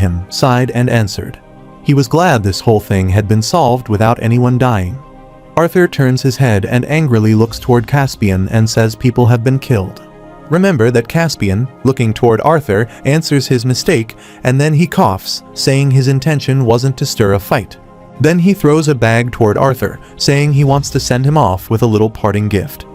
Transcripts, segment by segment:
him, sighed and answered. He was glad this whole thing had been solved without anyone dying. Arthur turns his head and angrily looks toward Caspian and says people have been killed. Remember that Caspian, looking toward Arthur, answers his mistake, and then he coughs, saying his intention wasn't to stir a fight. Then he throws a bag toward Arthur, saying he wants to send him off with a little parting gift.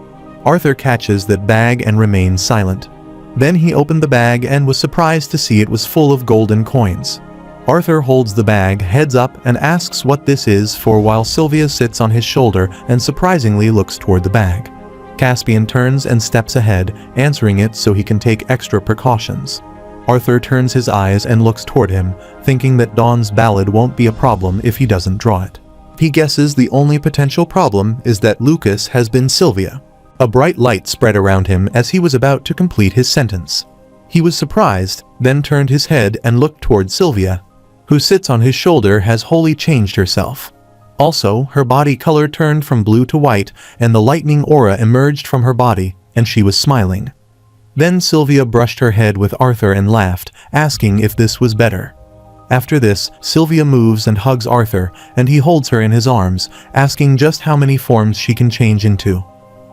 Arthur catches that bag and remains silent. Then he opened the bag and was surprised to see it was full of golden coins. Arthur holds the bag, heads up, and asks what this is for while Sylvia sits on his shoulder and surprisingly looks toward the bag. Caspian turns and steps ahead, answering it so he can take extra precautions. Arthur turns his eyes and looks toward him, thinking that Dawn's ballad won't be a problem if he doesn't draw it. He guesses the only potential problem is that Lucas has been Sylvia. A bright light spread around him as he was about to complete his sentence. He was surprised, then turned his head and looked toward Sylvia, who sits on his shoulder has wholly changed herself. Also, her body color turned from blue to white, and the lightning aura emerged from her body, and she was smiling. Then Sylvia brushed her head with Arthur and laughed, asking if this was better. After this, Sylvia moves and hugs Arthur, and he holds her in his arms, asking just how many forms she can change into.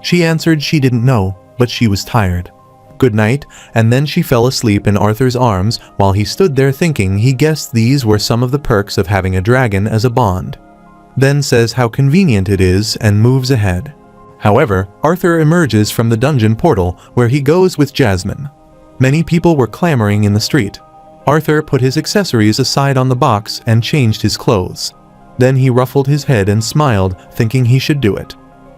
She answered she didn't know, but she was tired. Good night, and then she fell asleep in Arthur's arms while he stood there thinking he guessed these were some of the perks of having a dragon as a bond. Then says how convenient it is and moves ahead. However, Arthur emerges from the dungeon portal where he goes with Jasmine. Many people were clamoring in the street. Arthur put his accessories aside on the box and changed his clothes. Then he ruffled his head and smiled, thinking he should do it.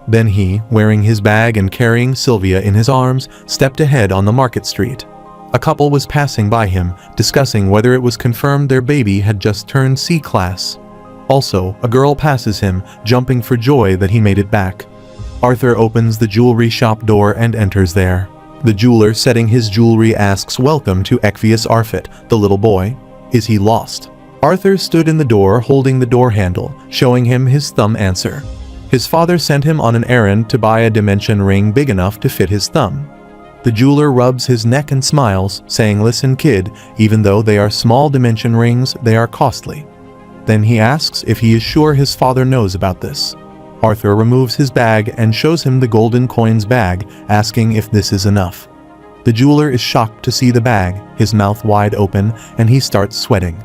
Then he, wearing his bag and carrying Sylvia in his arms, stepped ahead on the market street. A couple was passing by him, discussing whether it was confirmed their baby had just turned C-class. Also, a girl passes him, jumping for joy that he made it back. Arthur opens the jewelry shop door and enters there. The jeweler setting his jewelry asks welcome to Ekvius Arfit, the little boy. Is he lost? Arthur stood in the door holding the door handle, showing him his thumb answer. His father sent him on an errand to buy a dimension ring big enough to fit his thumb. The jeweler rubs his neck and smiles, saying, "Listen, kid, even though they are small dimension rings, they are costly." Then he asks if he is sure his father knows about this. Arthur removes his bag and shows him the golden coins bag, asking if this is enough. The jeweler is shocked to see the bag, his mouth wide open, and he starts sweating.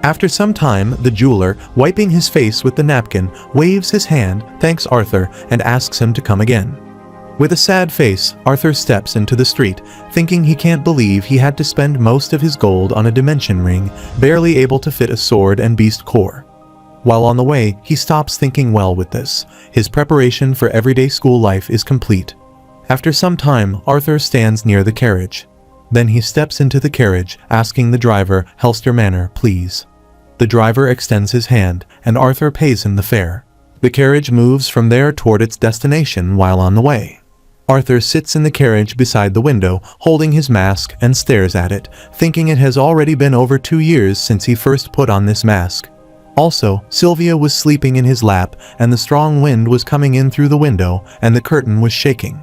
After some time, the jeweler, wiping his face with the napkin, waves his hand, thanks Arthur, and asks him to come again. With a sad face, Arthur steps into the street, thinking he can't believe he had to spend most of his gold on a dimension ring, barely able to fit a sword and beast core. While on the way, he stops thinking well with this. His preparation for everyday school life is complete. After some time, Arthur stands near the carriage. Then he steps into the carriage, asking the driver, "Helster Manor, please." The driver extends his hand, and Arthur pays him the fare. The carriage moves from there toward its destination while on the way. Arthur sits in the carriage beside the window, holding his mask, and stares at it, thinking it has already been over 2 years since he first put on this mask. Also, Sylvia was sleeping in his lap, and the strong wind was coming in through the window, and the curtain was shaking.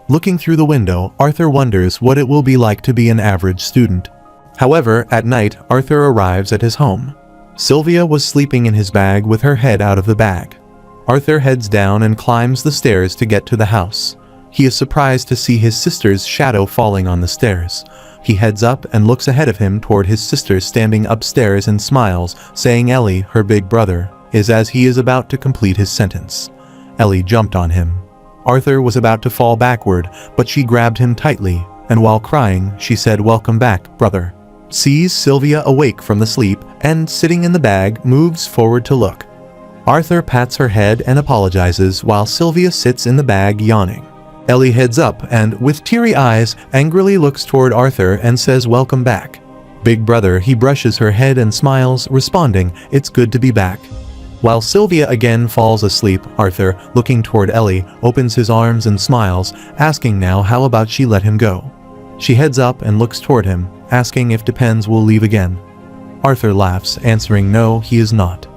Looking through the window, Arthur wonders what it will be like to be an average student. However, at night, Arthur arrives at his home. Sylvia was sleeping in his bag with her head out of the bag. Arthur heads down and climbs the stairs to get to the house. He is surprised to see his sister's shadow falling on the stairs. He heads up and looks ahead of him toward his sister standing upstairs and smiles, saying Ellie, her big brother, is as he is about to complete his sentence. Ellie jumped on him. Arthur was about to fall backward, but she grabbed him tightly, and while crying, she said, "Welcome back, brother." Sees Sylvia awake from the sleep, and sitting in the bag, moves forward to look. Arthur pats her head and apologizes while Sylvia sits in the bag yawning. Ellie heads up and, with teary eyes, angrily looks toward Arthur and says welcome back. Big brother, he brushes her head and smiles, responding, "It's good to be back." While Sylvia again falls asleep, Arthur, looking toward Ellie, opens his arms and smiles, asking now how about she let him go. She heads up and looks toward him, asking if Depends will leave again. Arthur laughs, answering no, he is not.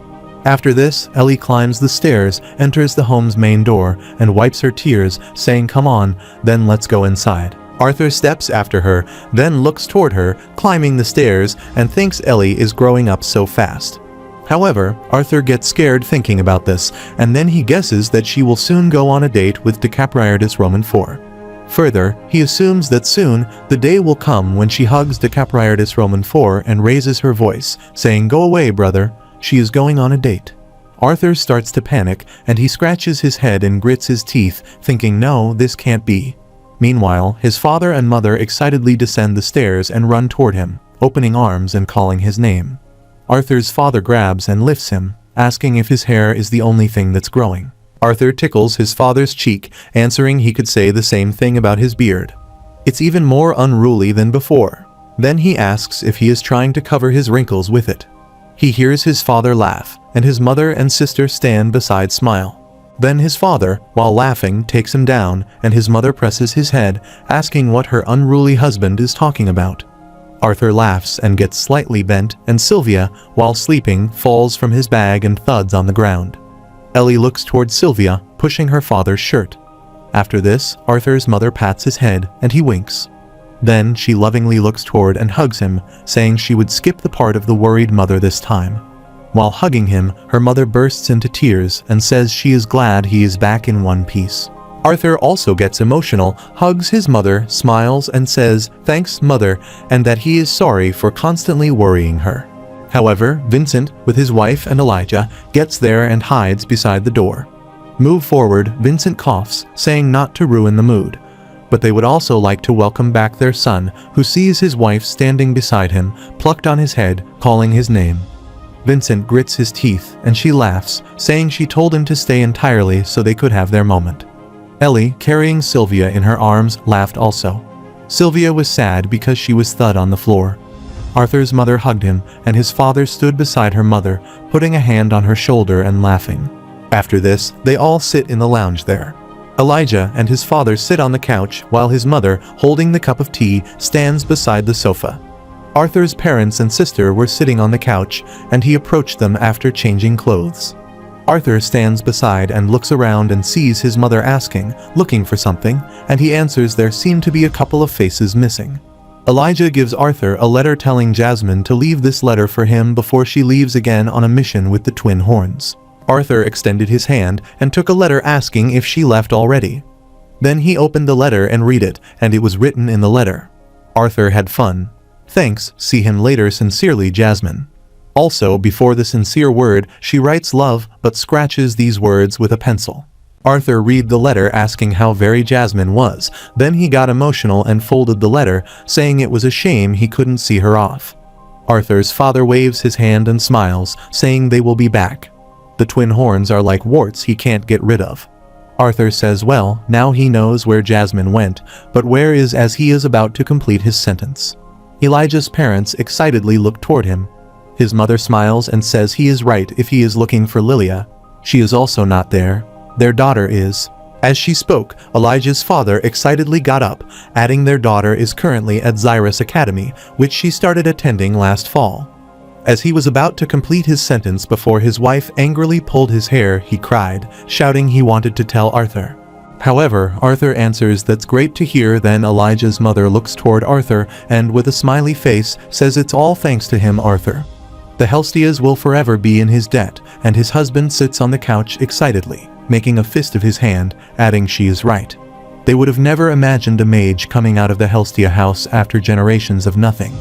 After this, Ellie climbs the stairs, enters the home's main door, and wipes her tears, saying come on, then let's go inside. Arthur steps after her, then looks toward her, climbing the stairs, and thinks Ellie is growing up so fast. However, Arthur gets scared thinking about this, and then he guesses that she will soon go on a date with Decapriartus Roman IV. Further, he assumes that soon, the day will come when she hugs Decapriartus Roman IV and raises her voice, saying, "Go away, brother, she is going on a date." Arthur starts to panic, and he scratches his head and grits his teeth, thinking, no, this can't be. Meanwhile, his father and mother excitedly descend the stairs and run toward him, opening arms and calling his name. Arthur's father grabs and lifts him, asking if his hair is the only thing that's growing. Arthur tickles his father's cheek, answering he could say the same thing about his beard. It's even more unruly than before. Then he asks if he is trying to cover his wrinkles with it. He hears his father laugh, and his mother and sister stand beside smile. Then his father, while laughing, takes him down, and his mother presses his head, asking what her unruly husband is talking about. Arthur laughs and gets slightly bent, and Sylvia, while sleeping, falls from his bag and thuds on the ground. Ellie looks toward Sylvia, pushing her father's shirt. After this, Arthur's mother pats his head, and he winks. Then she lovingly looks toward and hugs him, saying she would skip the part of the worried mother this time. While hugging him, her mother bursts into tears and says she is glad he is back in one piece. Arthur also gets emotional, hugs his mother, smiles and says, "Thanks, mother," and that he is sorry for constantly worrying her. However, Vincent, with his wife and Elijah, gets there and hides beside the door. Move forward, Vincent coughs, saying not to ruin the mood. But they would also like to welcome back their son, who sees his wife standing beside him, plucked on his head, calling his name. Vincent grits his teeth, and she laughs, saying she told him to stay entirely so they could have their moment. Ellie, carrying Sylvia in her arms, laughed also. Sylvia was sad because she was thud on the floor. Arthur's mother hugged him, and his father stood beside her mother, putting a hand on her shoulder and laughing. After this, they all sit in the lounge there. Elijah and his father sit on the couch while his mother, holding the cup of tea, stands beside the sofa. Arthur's parents and sister were sitting on the couch, and he approached them after changing clothes. Arthur stands beside and looks around and sees his mother asking, looking for something, and he answers there seem to be a couple of faces missing. Elijah gives Arthur a letter telling Jasmine to leave this letter for him before she leaves again on a mission with the twin horns. Arthur extended his hand and took a letter asking if she left already. Then he opened the letter and read it, and it was written in the letter. Arthur had fun. Thanks, see him later, sincerely, Jasmine. Also, before the sincere word, she writes love, but scratches these words with a pencil. Arthur read the letter asking how very Jasmine was, then he got emotional and folded the letter, saying it was a shame he couldn't see her off. Arthur's father waves his hand and smiles, saying they will be back. The twin horns are like warts he can't get rid of. Arthur says well, now he knows where Jasmine went, but where is as he is about to complete his sentence. Elijah's parents excitedly look toward him. His mother smiles and says he is right if he is looking for Lilia. She is also not there. Their daughter is. As she spoke, Elijah's father excitedly got up, adding their daughter is currently at Xyrus Academy, which she started attending last fall. As he was about to complete his sentence before his wife angrily pulled his hair, he cried, shouting he wanted to tell Arthur. However, Arthur answers that's great to hear. Then Elijah's mother looks toward Arthur and with a smiley face says it's all thanks to him, Arthur. The Helstias will forever be in his debt, and his husband sits on the couch excitedly, making a fist of his hand, adding she is right. They would have never imagined a mage coming out of the Helstia house after generations of nothing.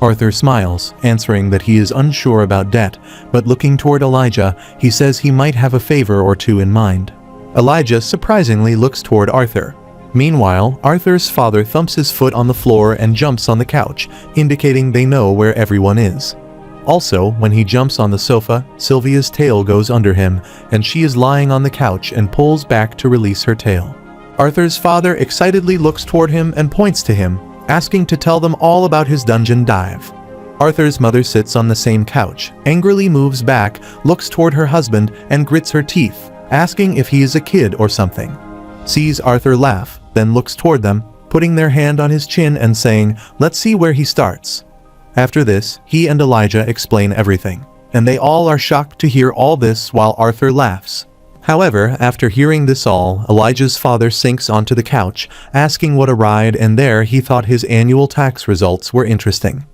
Arthur smiles, answering that he is unsure about debt, but looking toward Elijah, he says he might have a favor or two in mind. Elijah surprisingly looks toward Arthur. Meanwhile, Arthur's father thumps his foot on the floor and jumps on the couch, indicating they know where everyone is. Also, when he jumps on the sofa, Sylvia's tail goes under him, and she is lying on the couch and pulls back to release her tail. Arthur's father excitedly looks toward him and points to him, asking to tell them all about his dungeon dive. Arthur's mother sits on the same couch, angrily moves back, looks toward her husband, and grits her teeth, asking if he is a kid or something. Sees Arthur laugh, then looks toward them, putting their hand on his chin and saying, "Let's see where he starts." After this, he and Elijah explain everything, and they all are shocked to hear all this while Arthur laughs. However, after hearing this all, Elijah's father sinks onto the couch, asking what a ride, and there he thought his annual tax results were interesting.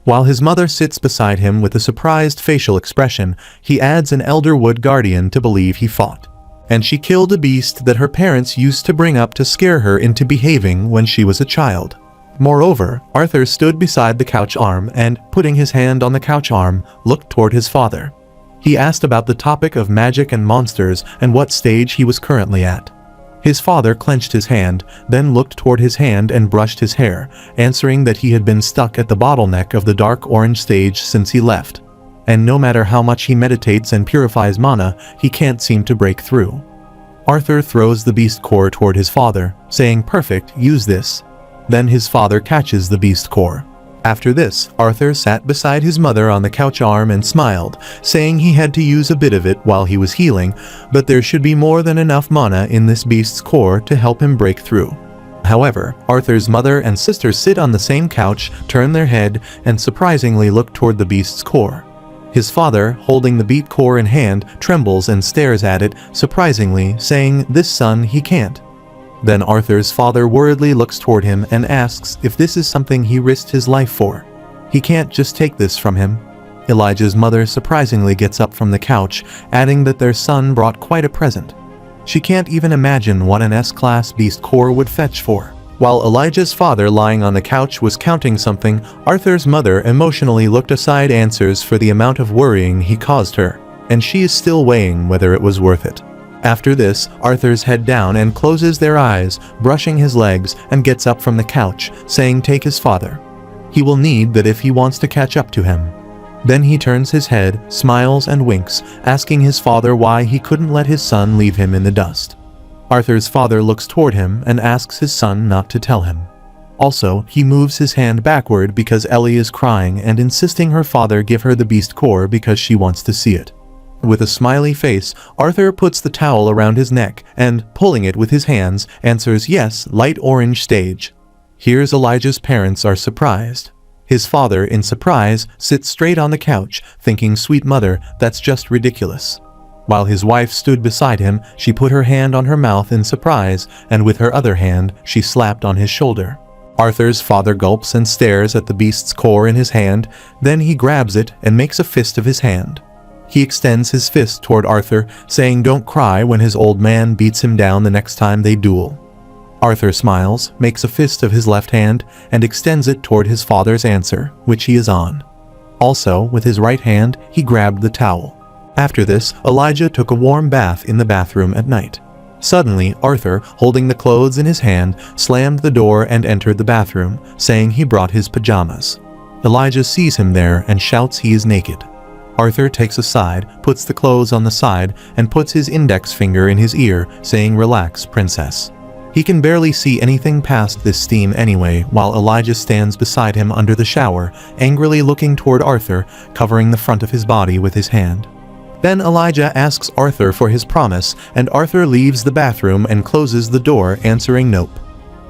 While his mother sits beside him with a surprised facial expression, he adds an elder wood guardian to believe he fought. And she killed a beast that her parents used to bring up to scare her into behaving when she was a child. Moreover, Arthur stood beside the couch arm and, putting his hand on the couch arm, looked toward his father. He asked about the topic of magic and monsters and what stage he was currently at. His father clenched his hand, then looked toward his hand and brushed his hair, answering that he had been stuck at the bottleneck of the dark orange stage since he left. And no matter how much he meditates and purifies mana, he can't seem to break through. Arthur throws the beast core toward his father, saying, "Perfect, use this." Then his father catches the beast core. After this, Arthur sat beside his mother on the couch arm and smiled, saying he had to use a bit of it while he was healing, but there should be more than enough mana in this beast's core to help him break through. However, Arthur's mother and sister sit on the same couch, turn their head, and surprisingly look toward the beast's core. His father, holding the beast core in hand, trembles and stares at it, surprisingly, saying, "This son, he can't." Then Arthur's father worriedly looks toward him and asks if this is something he risked his life for. He can't just take this from him. Elijah's mother surprisingly gets up from the couch, adding that their son brought quite a present. She can't even imagine what an S-class beast core would fetch for. While Elijah's father lying on the couch was counting something, Arthur's mother emotionally looked aside answers for the amount of worrying he caused her, and she is still weighing whether it was worth it. After this, Arthur's head down and closes their eyes, brushing his legs, and gets up from the couch, saying take his father. He will need that if he wants to catch up to him. Then he turns his head, smiles and winks, asking his father why he couldn't let his son leave him in the dust. Arthur's father looks toward him and asks his son not to tell him. Also, he moves his hand backward because Ellie is crying and insisting her father give her the beast core because she wants to see it. With a smiley face, Arthur puts the towel around his neck and, pulling it with his hands, answers yes, light orange stage. Here's Elijah's parents are surprised. His father, in surprise, sits straight on the couch, thinking, "Sweet mother, that's just ridiculous." While his wife stood beside him, she put her hand on her mouth in surprise, and with her other hand, she slapped on his shoulder. Arthur's father gulps and stares at the beast's core in his hand, then he grabs it and makes a fist of his hand. He extends his fist toward Arthur, saying don't cry when his old man beats him down the next time they duel. Arthur smiles, makes a fist of his left hand, and extends it toward his father's answer, which he is on. Also, with his right hand, he grabbed the towel. After this, Elijah took a warm bath in the bathroom at night. Suddenly, Arthur, holding the clothes in his hand, slammed the door and entered the bathroom, saying he brought his pajamas. Elijah sees him there and shouts he is naked. Arthur takes a side, puts the clothes on the side, and puts his index finger in his ear, saying relax, princess. He can barely see anything past this steam anyway, while Elijah stands beside him under the shower, angrily looking toward Arthur, covering the front of his body with his hand. Then Elijah asks Arthur for his promise, and Arthur leaves the bathroom and closes the door, answering nope.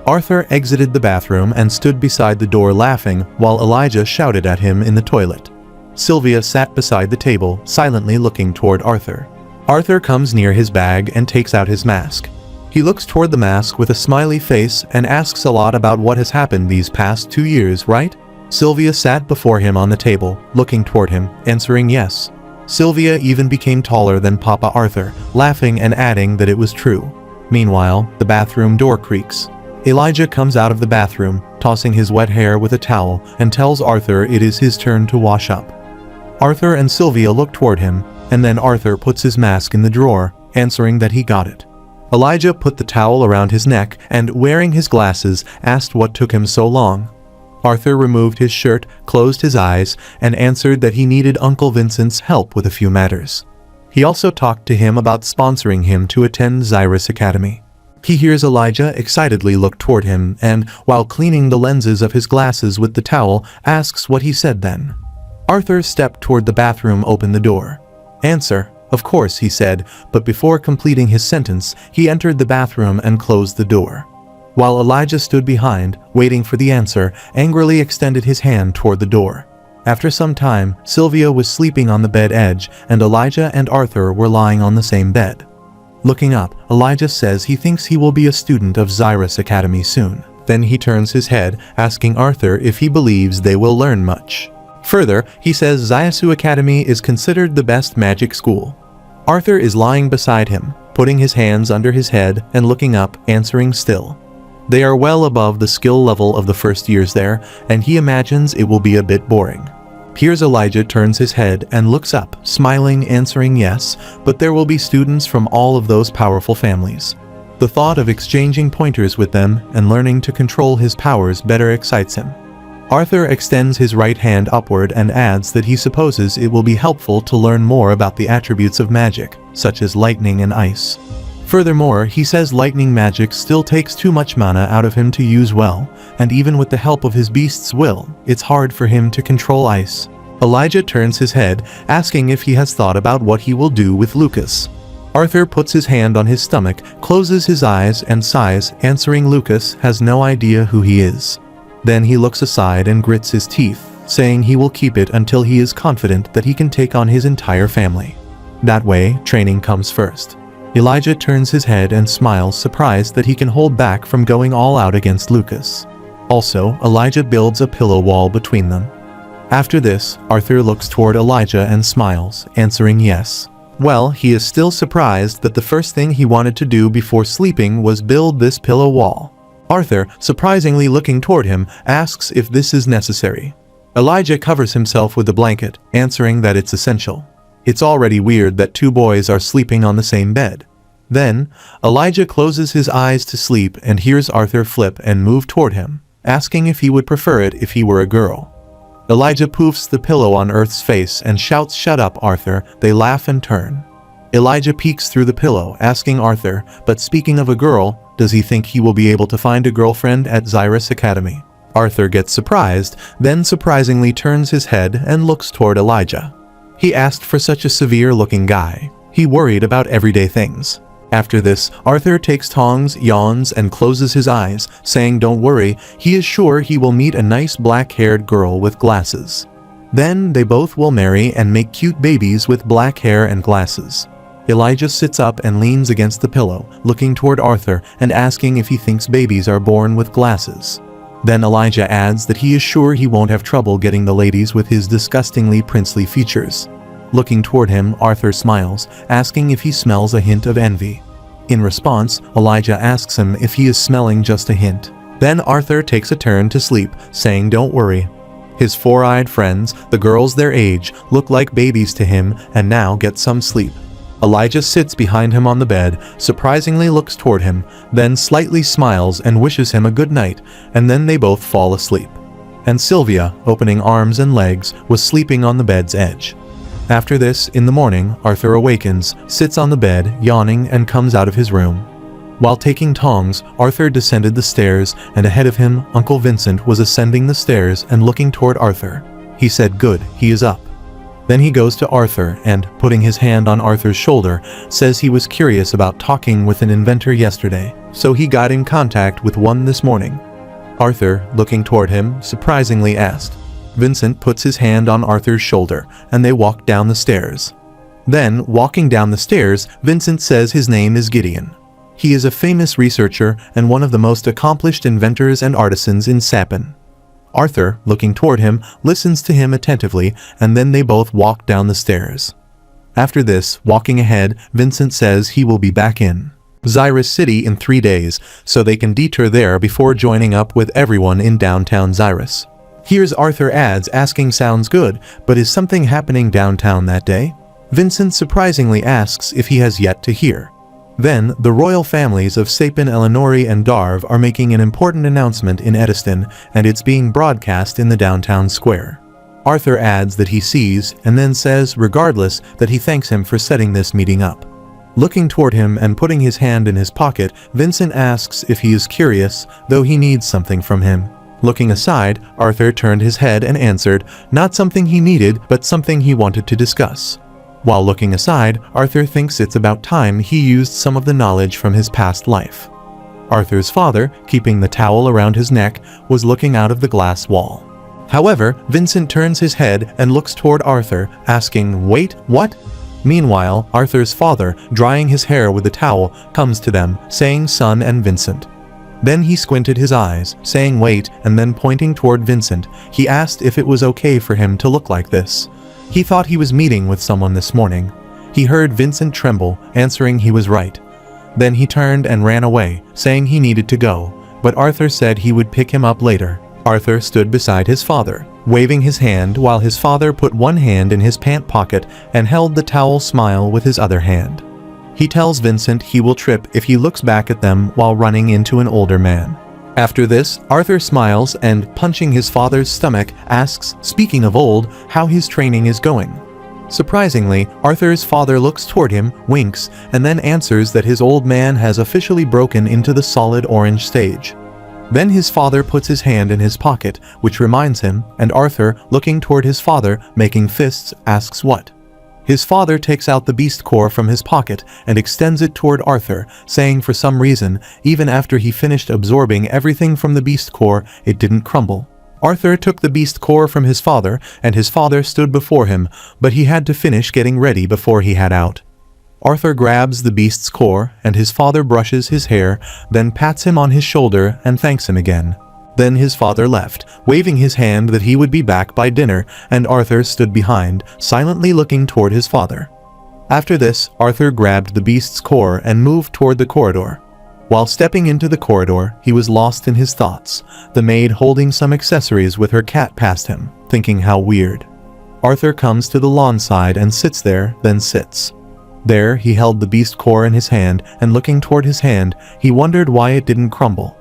Arthur exited the bathroom and stood beside the door laughing, while Elijah shouted at him in the toilet. Sylvia sat beside the table, silently looking toward Arthur. Arthur comes near his bag and takes out his mask. He looks toward the mask with a smiley face and asks a lot about what has happened these past 2 years, right? Sylvia sat before him on the table, looking toward him, answering yes. Sylvia even became taller than Papa Arthur, laughing and adding that it was true. Meanwhile, the bathroom door creaks. Elijah comes out of the bathroom, tossing his wet hair with a towel, and tells Arthur it is his turn to wash up. Arthur and Sylvia look toward him, and then Arthur puts his mask in the drawer, answering that he got it. Elijah put the towel around his neck and, wearing his glasses, asked what took him so long. Arthur removed his shirt, closed his eyes, and answered that he needed Uncle Vincent's help with a few matters. He also talked to him about sponsoring him to attend Xyrus Academy. He hears Elijah excitedly look toward him and, while cleaning the lenses of his glasses with the towel, asks what he said then. Arthur stepped toward the bathroom, opened the door. Answer, of course, he said, but before completing his sentence, he entered the bathroom and closed the door. While Elijah stood behind, waiting for the answer, angrily extended his hand toward the door. After some time, Sylvia was sleeping on the bed edge, and Elijah and Arthur were lying on the same bed. Looking up, Elijah says he thinks he will be a student of Zyrus Academy soon. Then he turns his head, asking Arthur if he believes they will learn much. Further, he says Zyasu Academy is considered the best magic school. Arthur is lying beside him, putting his hands under his head and looking up, answering still. They are well above the skill level of the first years there, and he imagines it will be a bit boring. Here's Elijah turns his head and looks up, smiling, answering yes, but there will be students from all of those powerful families. The thought of exchanging pointers with them and learning to control his powers better excites him. Arthur extends his right hand upward and adds that he supposes it will be helpful to learn more about the attributes of magic, such as lightning and ice. Furthermore, he says lightning magic still takes too much mana out of him to use well, and even with the help of his beast's will, it's hard for him to control ice. Elijah turns his head, asking if he has thought about what he will do with Lucas. Arthur puts his hand on his stomach, closes his eyes and sighs, answering Lucas has no idea who he is. Then he looks aside and grits his teeth, saying he will keep it until he is confident that he can take on his entire family. That way, training comes first. Elijah turns his head and smiles, surprised that he can hold back from going all out against Lucas. Also, Elijah builds a pillow wall between them. After this, Arthur looks toward Elijah and smiles, answering yes. Well, he is still surprised that the first thing he wanted to do before sleeping was build this pillow wall. Arthur, surprisingly looking toward him, asks if this is necessary. Elijah covers himself with the blanket, answering that it's essential. It's already weird that two boys are sleeping on the same bed. Then, Elijah closes his eyes to sleep and hears Arthur flip and move toward him, asking if he would prefer it if he were a girl. Elijah poofs the pillow on Earth's face and shouts, "Shut up, Arthur." They laugh and turn. Elijah peeks through the pillow, asking Arthur, but speaking of a girl, does he think he will be able to find a girlfriend at Zyrus Academy? Arthur gets surprised, then surprisingly turns his head and looks toward Elijah. He asked for such a severe-looking guy. He worried about everyday things. After this, Arthur takes tongs, yawns, and closes his eyes, saying don't worry, he is sure he will meet a nice black-haired girl with glasses. Then they both will marry and make cute babies with black hair and glasses. Elijah sits up and leans against the pillow, looking toward Arthur and asking if he thinks babies are born with glasses. Then Elijah adds that he is sure he won't have trouble getting the ladies with his disgustingly princely features. Looking toward him, Arthur smiles, asking if he smells a hint of envy. In response, Elijah asks him if he is smelling just a hint. Then Arthur takes a turn to sleep, saying don't worry. His four-eyed friends, the girls their age, look like babies to him and now get some sleep. Elijah sits behind him on the bed, surprisingly looks toward him, then slightly smiles and wishes him a good night, and then they both fall asleep. And Sylvia, opening arms and legs, was sleeping on the bed's edge. After this, in the morning, Arthur awakens, sits on the bed, yawning, and comes out of his room. While taking tongs, Arthur descended the stairs, and ahead of him, Uncle Vincent was ascending the stairs and looking toward Arthur. He said, "Good, he is up." Then he goes to Arthur and, putting his hand on Arthur's shoulder, says he was curious about talking with an inventor yesterday, so he got in contact with one this morning. Arthur, looking toward him, surprisingly asked. Vincent puts his hand on Arthur's shoulder, and they walk down the stairs. Then, walking down the stairs, Vincent says his name is Gideon. He is a famous researcher and one of the most accomplished inventors and artisans in Sapin. Arthur, looking toward him, listens to him attentively, and then they both walk down the stairs. After this, walking ahead, Vincent says he will be back in Zyrus City in 3 days, so they can detour there before joining up with everyone in downtown Zyrus. Here's Arthur adds, asking sounds good, but is something happening downtown that day? Vincent surprisingly asks if he has yet to hear. Then, the royal families of Sapin, Eleanori, and Darv are making an important announcement in Ediston, and it's being broadcast in the downtown square. Arthur adds that he sees, and then says, regardless, that he thanks him for setting this meeting up. Looking toward him and putting his hand in his pocket, Vincent asks if he is curious, though he needs something from him. Looking aside, Arthur turned his head and answered, not something he needed, but something he wanted to discuss. While looking aside, Arthur thinks it's about time he used some of the knowledge from his past life. Arthur's father, keeping the towel around his neck, was looking out of the glass wall. However, Vincent turns his head and looks toward Arthur, asking, wait, what? Meanwhile, Arthur's father, drying his hair with a towel, comes to them, saying son and Vincent. Then he squinted his eyes, saying wait, and then pointing toward Vincent, he asked if it was okay for him to look like this. He thought he was meeting with someone this morning. He heard Vincent tremble, answering he was right. Then he turned and ran away, saying he needed to go, but Arthur said he would pick him up later. Arthur stood beside his father, waving his hand while his father put one hand in his pant pocket and held the towel smile with his other hand. He tells Vincent he will trip if he looks back at them while running into an older man. After this, Arthur smiles and, punching his father's stomach, asks, speaking of old, how his training is going. Surprisingly, Arthur's father looks toward him, winks, and then answers that his old man has officially broken into the solid orange stage. Then his father puts his hand in his pocket, which reminds him, and Arthur, looking toward his father, making fists, asks what. His father takes out the beast core from his pocket and extends it toward Arthur, saying for some reason, even after he finished absorbing everything from the beast core, it didn't crumble. Arthur took the beast core from his father, and his father stood before him, but he had to finish getting ready before he had out. Arthur grabs the beast's core, and his father brushes his hair, then pats him on his shoulder and thanks him again. Then his father left, waving his hand that he would be back by dinner, and Arthur stood behind, silently looking toward his father. After this, Arthur grabbed the beast's core and moved toward the corridor. While stepping into the corridor, he was lost in his thoughts. The maid holding some accessories with her cat passed him, thinking how weird. Arthur comes to the lawn side and sits there, then sits. There, he held the beast core in his hand, and looking toward his hand, he wondered why it didn't crumble.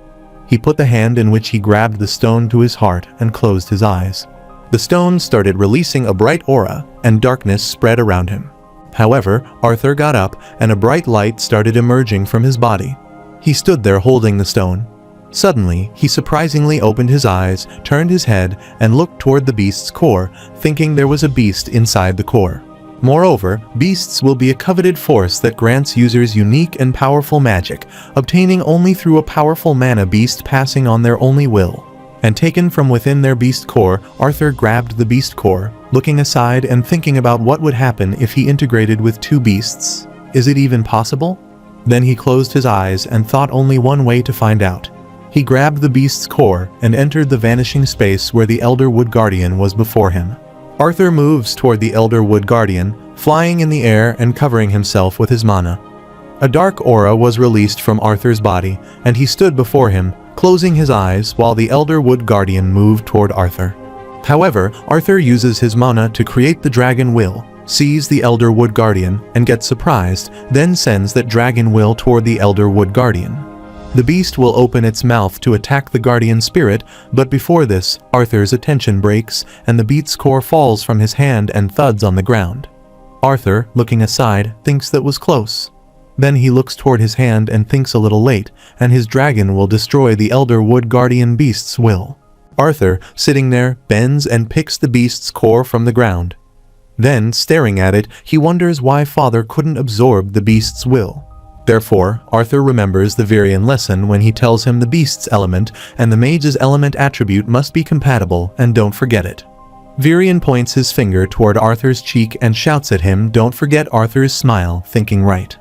He put the hand in which he grabbed the stone to his heart and closed his eyes. The stone started releasing a bright aura, and darkness spread around him. However, Arthur got up, and a bright light started emerging from his body. He stood there holding the stone. Suddenly, he surprisingly opened his eyes, turned his head, and looked toward the beast's core, thinking there was a beast inside the core. Moreover, beasts will be a coveted force that grants users unique and powerful magic, obtaining only through a powerful mana beast passing on their only will. And taken from within their beast core, Arthur grabbed the beast core, looking aside and thinking about what would happen if he integrated with two beasts. Is it even possible? Then he closed his eyes and thought only one way to find out. He grabbed the beast's core and entered the vanishing space where the Elder Wood Guardian was before him. Arthur moves toward the Elder Wood Guardian, flying in the air and covering himself with his mana. A dark aura was released from Arthur's body, and he stood before him, closing his eyes while the Elder Wood Guardian moved toward Arthur. However, Arthur uses his mana to create the Dragon Will, sees the Elder Wood Guardian, and gets surprised, then sends that Dragon Will toward the Elder Wood Guardian. The beast will open its mouth to attack the guardian spirit, but before this, Arthur's attention breaks, and the beast's core falls from his hand and thuds on the ground. Arthur, looking aside, thinks that was close. Then he looks toward his hand and thinks a little late, and his dragon will destroy the Elder Wood Guardian beast's will. Arthur, sitting there, bends and picks the beast's core from the ground. Then, staring at it, he wonders why Father couldn't absorb the beast's will. Therefore, Arthur remembers the Virian lesson when he tells him the beast's element and the mage's element attribute must be compatible, and don't forget it. Virian points his finger toward Arthur's cheek and shouts at him, don't forget Arthur's smile, thinking right.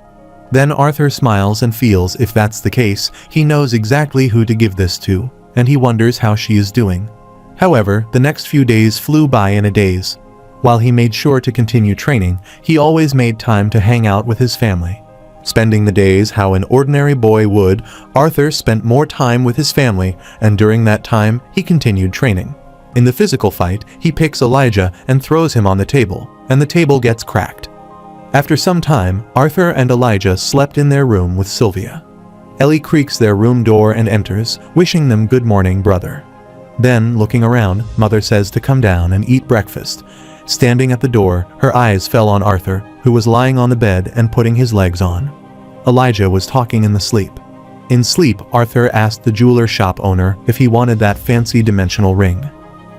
Then Arthur smiles and feels if that's the case, he knows exactly who to give this to, and he wonders how she is doing. However, the next few days flew by in a daze. While he made sure to continue training, he always made time to hang out with his family. Spending the days how an ordinary boy would, Arthur spent more time with his family, and during that time, he continued training. In the physical fight, he picks Elijah and throws him on the table, and the table gets cracked. After some time, Arthur and Elijah slept in their room with Sylvia. Ellie creaks their room door and enters, wishing them good morning, brother. Then, looking around, Mother says to come down and eat breakfast. Standing at the door, her eyes fell on Arthur, who was lying on the bed and putting his legs on. Elijah was talking in the sleep. In sleep, Arthur asked the jeweler shop owner if he wanted that fancy dimensional ring.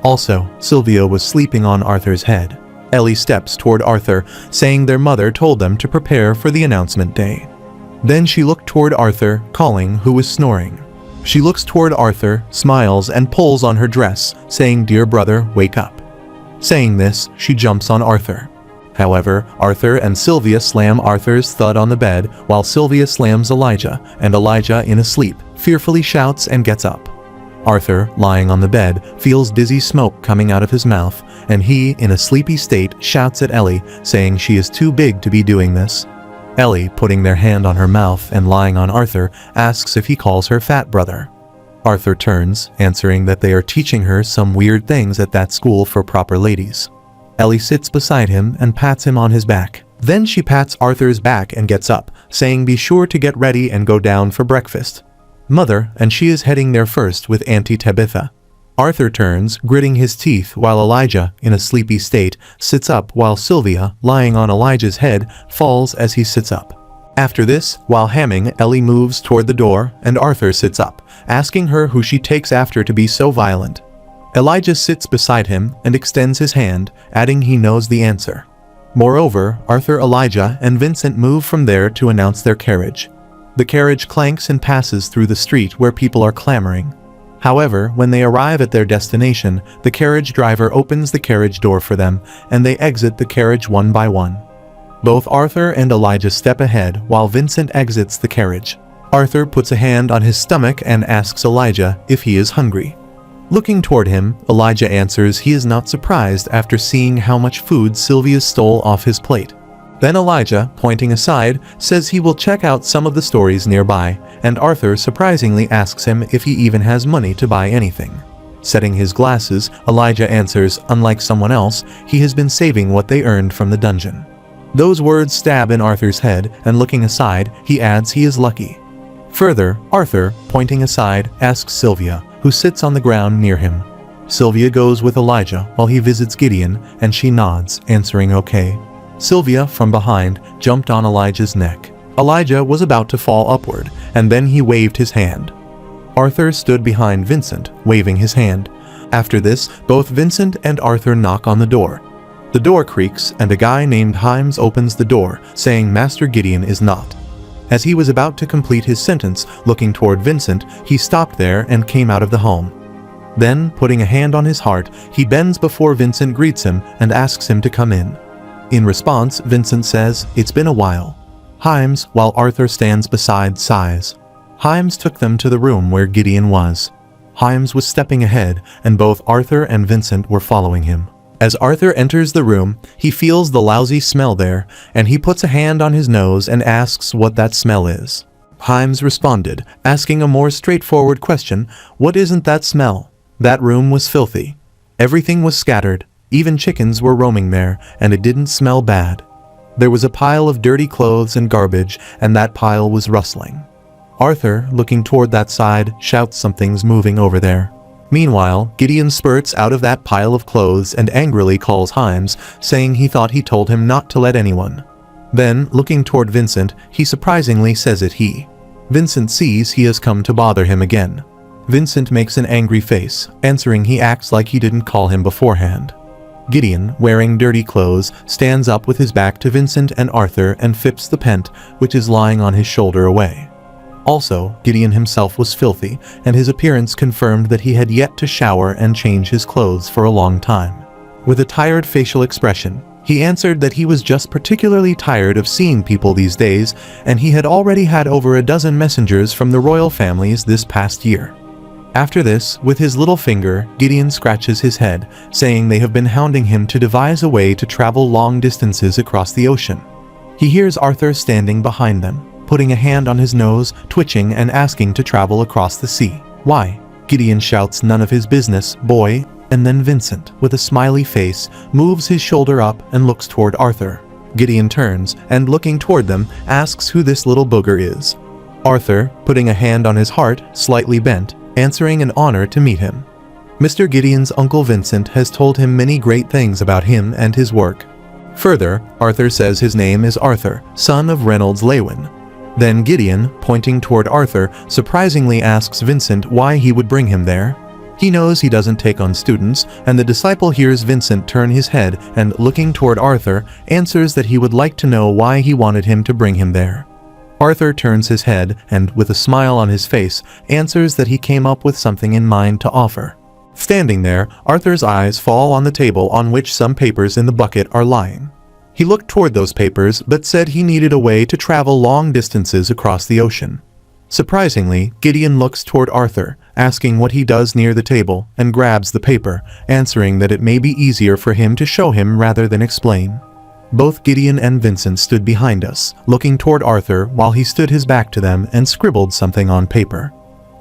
Also, Sylvia was sleeping on Arthur's head. Ellie steps toward Arthur, saying their mother told them to prepare for the announcement day. Then she looked toward Arthur, calling who was snoring. She looks toward Arthur, smiles, and pulls on her dress, saying, "Dear brother, wake up." Saying this, she jumps on Arthur. However, Arthur and Sylvia slam Arthur's thud on the bed while Sylvia slams Elijah, and Elijah, in a sleep, fearfully shouts and gets up. Arthur, lying on the bed, feels dizzy smoke coming out of his mouth, and he, in a sleepy state, shouts at Ellie, saying she is too big to be doing this. Ellie, putting their hand on her mouth and lying on Arthur, asks if he calls her fat brother. Arthur turns, answering that they are teaching her some weird things at that school for proper ladies. Ellie sits beside him and pats him on his back. Then she pats Arthur's back and gets up, saying be sure to get ready and go down for breakfast. Mother, and she is heading there first with Auntie Tabitha. Arthur turns, gritting his teeth, while Elijah, in a sleepy state, sits up while Sylvia, lying on Elijah's head, falls as he sits up. After this, while hamming, Ellie moves toward the door, and Arthur sits up, asking her who she takes after to be so violent. Elijah sits beside him and extends his hand, adding he knows the answer. Moreover, Arthur, Elijah, and Vincent move from there to announce their carriage. The carriage clanks and passes through the street where people are clamoring. However, when they arrive at their destination, the carriage driver opens the carriage door for them, and they exit the carriage one by one. Both Arthur and Elijah step ahead while Vincent exits the carriage. Arthur puts a hand on his stomach and asks Elijah if he is hungry. Looking toward him, Elijah answers he is not surprised after seeing how much food Sylvia stole off his plate. Then Elijah, pointing aside, says he will check out some of the stores nearby, and Arthur surprisingly asks him if he even has money to buy anything. Setting his glasses, Elijah answers, unlike someone else, he has been saving what they earned from the dungeon. Those words stab in Arthur's head, and looking aside, he adds he is lucky. Further, Arthur, pointing aside, asks Sylvia, who sits on the ground near him. Sylvia goes with Elijah while he visits Gideon, and she nods, answering okay. Sylvia, from behind, jumped on Elijah's neck. Elijah was about to fall upward, and then he waved his hand. Arthur stood behind Vincent, waving his hand. After this, both Vincent and Arthur knock on the door. The door creaks, and a guy named Himes opens the door, saying Master Gideon is not. As he was about to complete his sentence, looking toward Vincent, he stopped there and came out of the home. Then, putting a hand on his heart, he bends before Vincent greets him and asks him to come in. In response, Vincent says, "It's been a while." Himes, while Arthur stands beside, sighs. Himes took them to the room where Gideon was. Himes was stepping ahead, and both Arthur and Vincent were following him. As Arthur enters the room, he feels the lousy smell there, and he puts a hand on his nose and asks what that smell is. Himes responded, asking a more straightforward question, "What isn't that smell?" That room was filthy. Everything was scattered. Even chickens were roaming there, and it didn't smell bad. There was a pile of dirty clothes and garbage, and that pile was rustling. Arthur, looking toward that side, shouts something's moving over there. Meanwhile, Gideon spurts out of that pile of clothes and angrily calls Himes, saying he thought he told him not to let anyone. Then, looking toward Vincent, he surprisingly says it he. Vincent sees he has come to bother him again. Vincent makes an angry face, answering he acts like he didn't call him beforehand. Gideon, wearing dirty clothes, stands up with his back to Vincent and Arthur and fips the pent, which is lying on his shoulder, away. Also, Gideon himself was filthy, and his appearance confirmed that he had yet to shower and change his clothes for a long time. With a tired facial expression, he answered that he was just particularly tired of seeing people these days, and he had already had over a dozen messengers from the royal families this past year. After this, with his little finger, Gideon scratches his head, saying they have been hounding him to devise a way to travel long distances across the ocean. He hears Arthur standing behind them, putting a hand on his nose, twitching and asking to travel across the sea. Why? Gideon shouts, "None of his business, boy," and then Vincent, with a smiley face, moves his shoulder up and looks toward Arthur. Gideon turns, and looking toward them, asks who this little booger is. Arthur, putting a hand on his heart, slightly bent, answering an honor to meet him. Mr. Gideon's Uncle Vincent has told him many great things about him and his work. Further, Arthur says his name is Arthur, son of Reynolds Lewin. Then Gideon, pointing toward Arthur, surprisingly asks Vincent why he would bring him there. He knows he doesn't take on students, and the disciple hears Vincent turn his head and, looking toward Arthur, answers that he would like to know why he wanted him to bring him there. Arthur turns his head and, with a smile on his face, answers that he came up with something in mind to offer. Standing there, Arthur's eyes fall on the table on which some papers in the bucket are lying. He looked toward those papers but said he needed a way to travel long distances across the ocean. Surprisingly, Gideon looks toward Arthur, asking what he does near the table, and grabs the paper, answering that it may be easier for him to show him rather than explain. Both Gideon and Vincent stood behind us, looking toward Arthur while he stood his back to them and scribbled something on paper.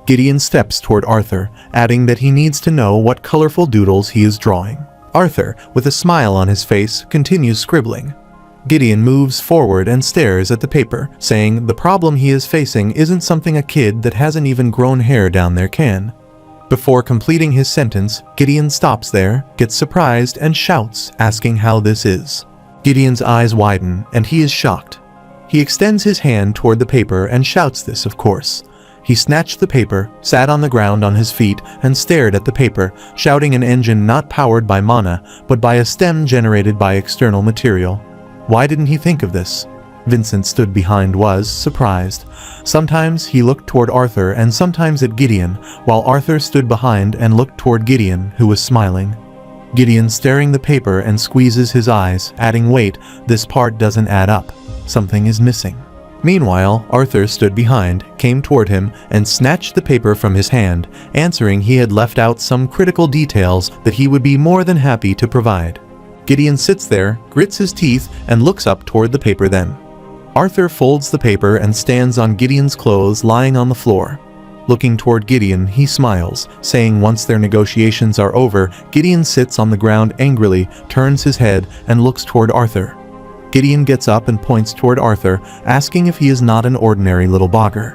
Gideon steps toward Arthur, adding that he needs to know what colorful doodles he is drawing. Arthur, with a smile on his face, continues scribbling. Gideon moves forward and stares at the paper, saying the problem he is facing isn't something a kid that hasn't even grown hair down there can. Before completing his sentence, Gideon stops there, gets surprised, and shouts, asking how this is. Gideon's eyes widen, and he is shocked. He extends his hand toward the paper and shouts this, of course. He snatched the paper, sat on the ground on his feet, and stared at the paper, shouting an engine not powered by mana, but by a stem generated by external material. Why didn't he think of this? Vincent stood behind was surprised. Sometimes he looked toward Arthur and sometimes at Gideon, while Arthur stood behind and looked toward Gideon, who was smiling. Gideon staring the paper and squeezes his eyes, adding, "Wait, this part doesn't add up. Something is missing." Meanwhile, Arthur stood behind, came toward him, and snatched the paper from his hand, answering he had left out some critical details that he would be more than happy to provide. Gideon sits there, grits his teeth, and looks up toward the paper then. Arthur folds the paper and stands on Gideon's clothes lying on the floor. Looking toward Gideon, he smiles, saying once their negotiations are over, Gideon sits on the ground angrily, turns his head, and looks toward Arthur. Gideon gets up and points toward Arthur, asking if he is not an ordinary little bogger.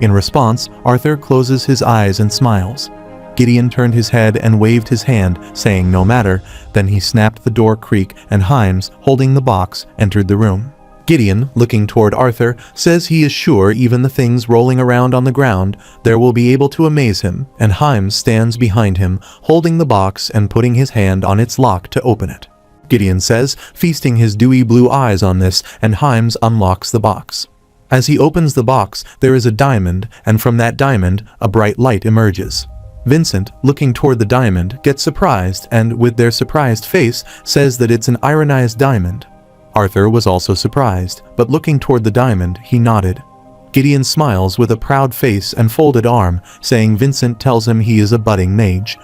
In response, Arthur closes his eyes and smiles. Gideon turned his head and waved his hand, saying no matter, then he snapped the door creak and Himes, holding the box, entered the room. Gideon, looking toward Arthur, says he is sure even the things rolling around on the ground there will be able to amaze him, and Himes stands behind him, holding the box and putting his hand on its lock to open it. Gideon says, feasting his dewy blue eyes on this, and Himes unlocks the box. As he opens the box, there is a diamond, and from that diamond, a bright light emerges. Vincent, looking toward the diamond, gets surprised and, with their surprised face, says that it's an ironized diamond. Arthur was also surprised, but looking toward the diamond, he nodded. Gideon smiles with a proud face and folded arm, saying Vincent tells him he is a budding mage.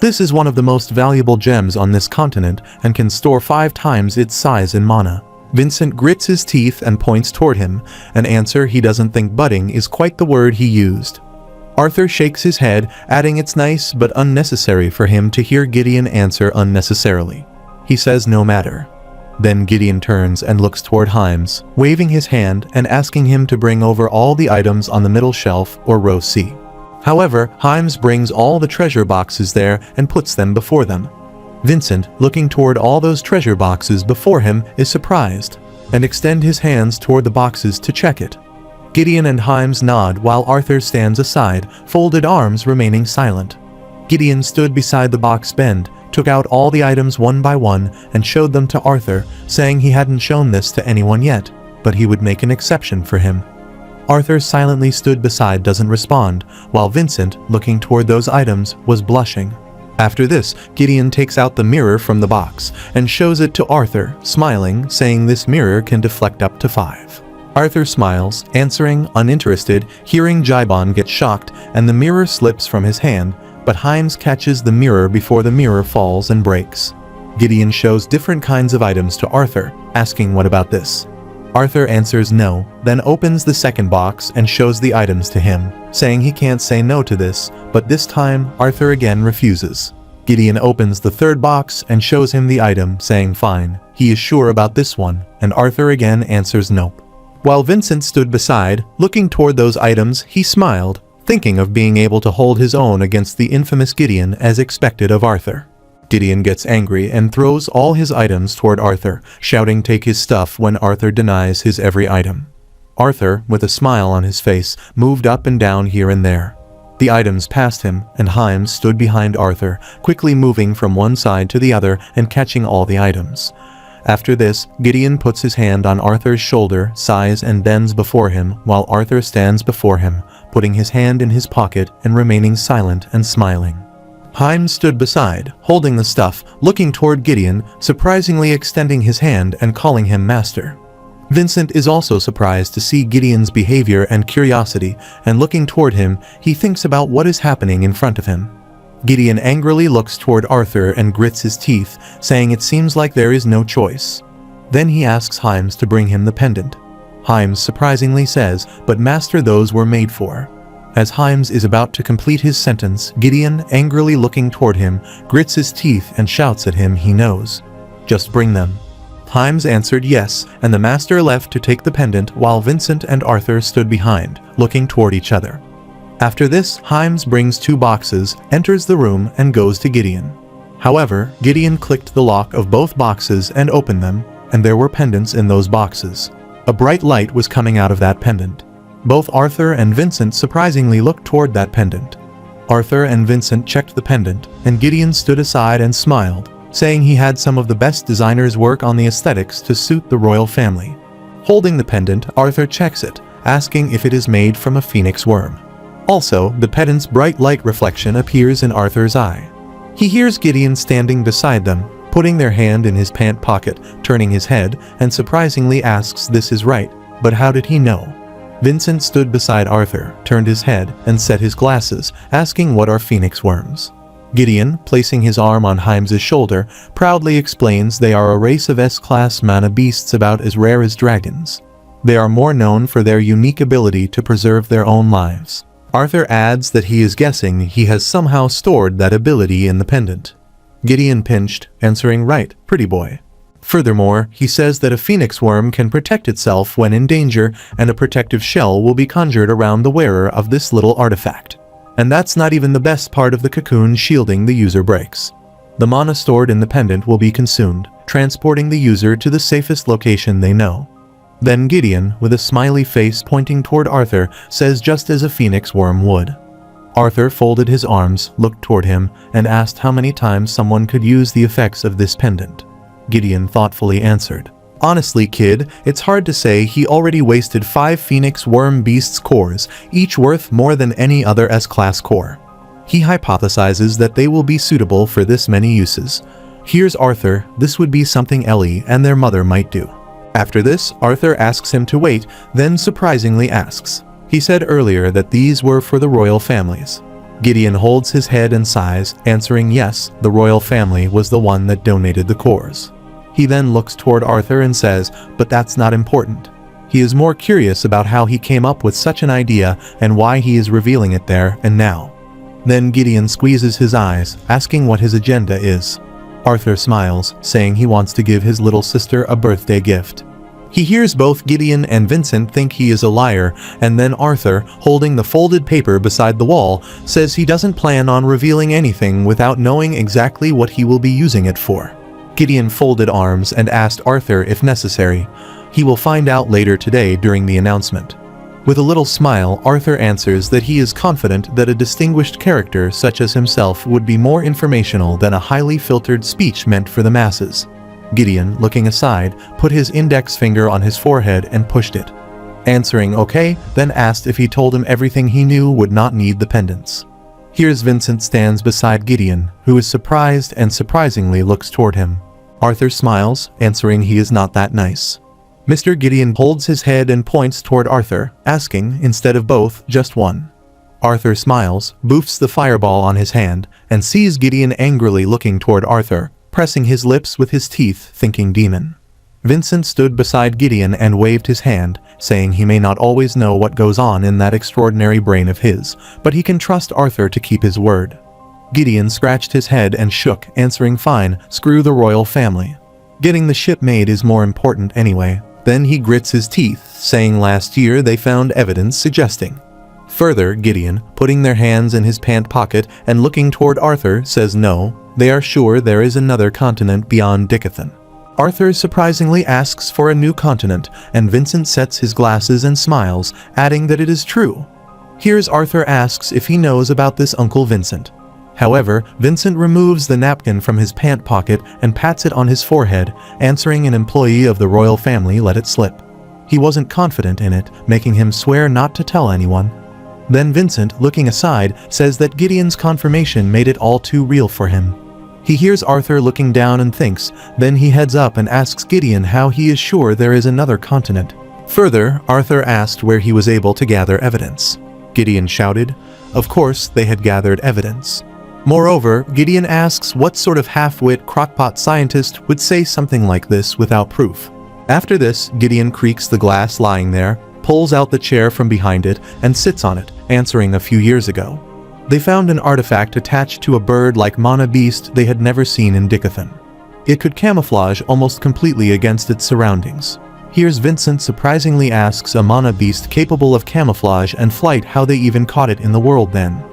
This is one of the most valuable gems on this continent and can store 5 times its size in mana. Vincent grits his teeth and points toward him, an answer he doesn't think budding is quite the word he used. Arthur shakes his head, adding it's nice but unnecessary for him to hear Gideon answer unnecessarily. He says no matter. Then Gideon turns and looks toward Himes, waving his hand and asking him to bring over all the items on the middle shelf or row C. However, Himes brings all the treasure boxes there and puts them before them. Vincent, looking toward all those treasure boxes before him, is surprised, and extends his hands toward the boxes to check it. Gideon and Himes nod while Arthur stands aside, folded arms remaining silent. Gideon stood beside the box bend, took out all the items one by one, and showed them to Arthur, saying he hadn't shown this to anyone yet, but he would make an exception for him. Arthur silently stood beside, doesn't respond, while Vincent, looking toward those items, was blushing. After this, Gideon takes out the mirror from the box and shows it to Arthur, smiling, saying this mirror can deflect up to 5. Arthur smiles, answering, uninterested, hearing Jibon get shocked, and the mirror slips from his hand, but Himes catches the mirror before the mirror falls and breaks. Gideon shows different kinds of items to Arthur, asking what about this. Arthur answers no, then opens the second box and shows the items to him, saying he can't say no to this, but this time Arthur again refuses. Gideon opens the third box and shows him the item, saying fine, he is sure about this one, and Arthur again answers nope. While Vincent stood beside, looking toward those items, he smiled, thinking of being able to hold his own against the infamous Gideon as expected of Arthur. Gideon gets angry and throws all his items toward Arthur, shouting take his stuff when Arthur denies his every item. Arthur, with a smile on his face, moved up and down here and there. The items passed him, and Himes stood behind Arthur, quickly moving from one side to the other and catching all the items. After this, Gideon puts his hand on Arthur's shoulder, sighs and bends before him, while Arthur stands before him, putting his hand in his pocket and remaining silent and smiling. Himes stood beside, holding the stuff, looking toward Gideon, surprisingly extending his hand and calling him master. Vincent is also surprised to see Gideon's behavior and curiosity, and looking toward him, he thinks about what is happening in front of him. Gideon angrily looks toward Arthur and grits his teeth, saying it seems like there is no choice. Then he asks Himes to bring him the pendant. Himes surprisingly says, "But master, those were made for." As Himes is about to complete his sentence, Gideon, angrily looking toward him, grits his teeth and shouts at him he knows. "Just bring them." Himes answered yes, and the master left to take the pendant while Vincent and Arthur stood behind, looking toward each other. After this, Himes brings 2 boxes, enters the room, and goes to Gideon. However, Gideon clicked the lock of both boxes and opened them, and there were pendants in those boxes. A bright light was coming out of that pendant. Both Arthur and Vincent surprisingly looked toward that pendant. Arthur and Vincent checked the pendant, and Gideon stood aside and smiled, saying he had some of the best designers work on the aesthetics to suit the royal family. Holding the pendant, Arthur checks it, asking if it is made from a phoenix worm. Also, the pendant's bright light reflection appears in Arthur's eye. He hears Gideon standing beside them, putting their hand in his pant pocket, turning his head, and surprisingly asks this is right, but how did he know? Vincent stood beside Arthur, turned his head, and set his glasses, asking what are phoenix worms. Gideon, placing his arm on Himes' shoulder, proudly explains they are a race of S-class mana beasts about as rare as dragons. They are more known for their unique ability to preserve their own lives. Arthur adds that he is guessing he has somehow stored that ability in the pendant. Gideon pinched, answering right, pretty boy. Furthermore, he says that a phoenix worm can protect itself when in danger, and a protective shell will be conjured around the wearer of this little artifact. And that's not even the best part of the cocoon shielding the user breaks. The mana stored in the pendant will be consumed, transporting the user to the safest location they know. Then Gideon, with a smiley face pointing toward Arthur, says just as a phoenix worm would. Arthur folded his arms, looked toward him, and asked how many times someone could use the effects of this pendant. Gideon thoughtfully answered, "Honestly, kid, it's hard to say. He already wasted 5 phoenix worm beasts cores, each worth more than any other S-class core. He hypothesizes that they will be suitable for this many uses. Here's Arthur, this would be something Ellie and their mother might do." After this, Arthur asks him to wait, then surprisingly asks. He said earlier that these were for the royal families. Gideon holds his head and sighs, answering yes, the royal family was the one that donated the cores. He then looks toward Arthur and says, but that's not important. He is more curious about how he came up with such an idea and why he is revealing it there and now. Then Gideon squeezes his eyes, asking what his agenda is. Arthur smiles, saying he wants to give his little sister a birthday gift. He hears both Gideon and Vincent think he is a liar, and then Arthur, holding the folded paper beside the wall, says he doesn't plan on revealing anything without knowing exactly what he will be using it for. Gideon folded arms and asked Arthur if necessary. He will find out later today during the announcement. With a little smile, Arthur answers that he is confident that a distinguished character such as himself would be more informational than a highly filtered speech meant for the masses. Gideon, looking aside, put his index finger on his forehead and pushed it. Answering okay, then asked if he told him everything he knew would not need the pendants. Here's Vincent stands beside Gideon, who is surprised and surprisingly looks toward him. Arthur smiles, answering he is not that nice. Mr. Gideon holds his head and points toward Arthur, asking, instead of both, just one. Arthur smiles, boofs the fireball on his hand, and sees Gideon angrily looking toward Arthur, pressing his lips with his teeth, thinking demon. Vincent stood beside Gideon and waved his hand, saying he may not always know what goes on in that extraordinary brain of his, but he can trust Arthur to keep his word. Gideon scratched his head and shook, answering fine, screw the royal family. Getting the ship made is more important anyway. Then he grits his teeth, saying last year they found evidence suggesting. Further, Gideon, putting their hands in his pant pocket and looking toward Arthur, says no, they are sure there is another continent beyond Dicathan. Arthur surprisingly asks for a new continent, and Vincent sets his glasses and smiles, adding that it is true. Here's Arthur asks if he knows about this Uncle Vincent. However, Vincent removes the napkin from his pant pocket and pats it on his forehead, answering an employee of the royal family let it slip. He wasn't confident in it, making him swear not to tell anyone. Then Vincent, looking aside, says that Gideon's confirmation made it all too real for him. He hears Arthur looking down and thinks, then he heads up and asks Gideon how he is sure there is another continent. Further, Arthur asked where he was able to gather evidence. Gideon shouted, of course they had gathered evidence. Moreover, Gideon asks what sort of half-wit crockpot scientist would say something like this without proof. After this, Gideon creaks the glass lying there, pulls out the chair from behind it, and sits on it, answering a few years ago. They found an artifact attached to a bird like Mana beast they had never seen in Dicathan. It could camouflage almost completely against its surroundings. Here's Vincent surprisingly asks a Mana beast capable of camouflage and flight how they even caught it in the world then.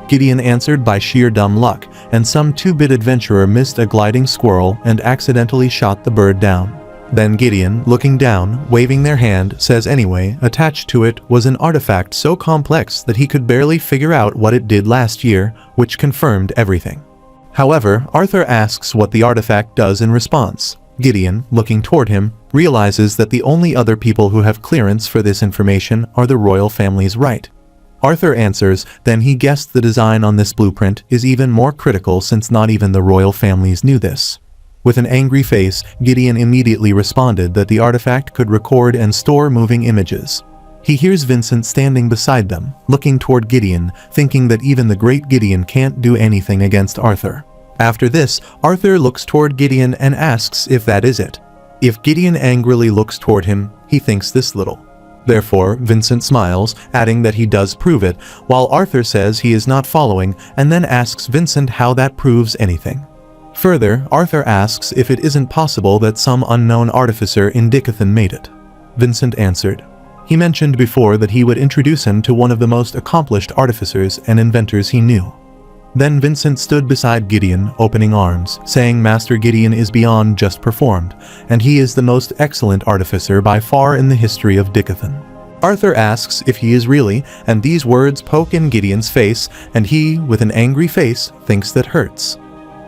Gideon answered by sheer dumb luck, and some 2-bit adventurer missed a gliding squirrel and accidentally shot the bird down. Then Gideon, looking down, waving their hand, says anyway, attached to it was an artifact so complex that he could barely figure out what it did last year, which confirmed everything. However, Arthur asks what the artifact does in response. Gideon, looking toward him, realizes that the only other people who have clearance for this information are the royal family's right. Arthur answers, then he guessed the design on this blueprint is even more critical since not even the royal families knew this. With an angry face, Gideon immediately responded that the artifact could record and store moving images. He hears Vincent standing beside them, looking toward Gideon, thinking that even the great Gideon can't do anything against Arthur. After this, Arthur looks toward Gideon and asks if that is it. If Gideon angrily looks toward him, he thinks this little. Therefore, Vincent smiles, adding that he does prove it, while Arthur says he is not following, and then asks Vincent how that proves anything. Further, Arthur asks if it isn't possible that some unknown artificer in Dicathan made it. Vincent answered. He mentioned before that he would introduce him to one of the most accomplished artificers and inventors he knew. Then Vincent stood beside Gideon, opening arms, saying Master Gideon is beyond just performed, and he is the most excellent artificer by far in the history of Dicathan. Arthur asks if he is really, and these words poke in Gideon's face, and he, with an angry face, thinks that hurts.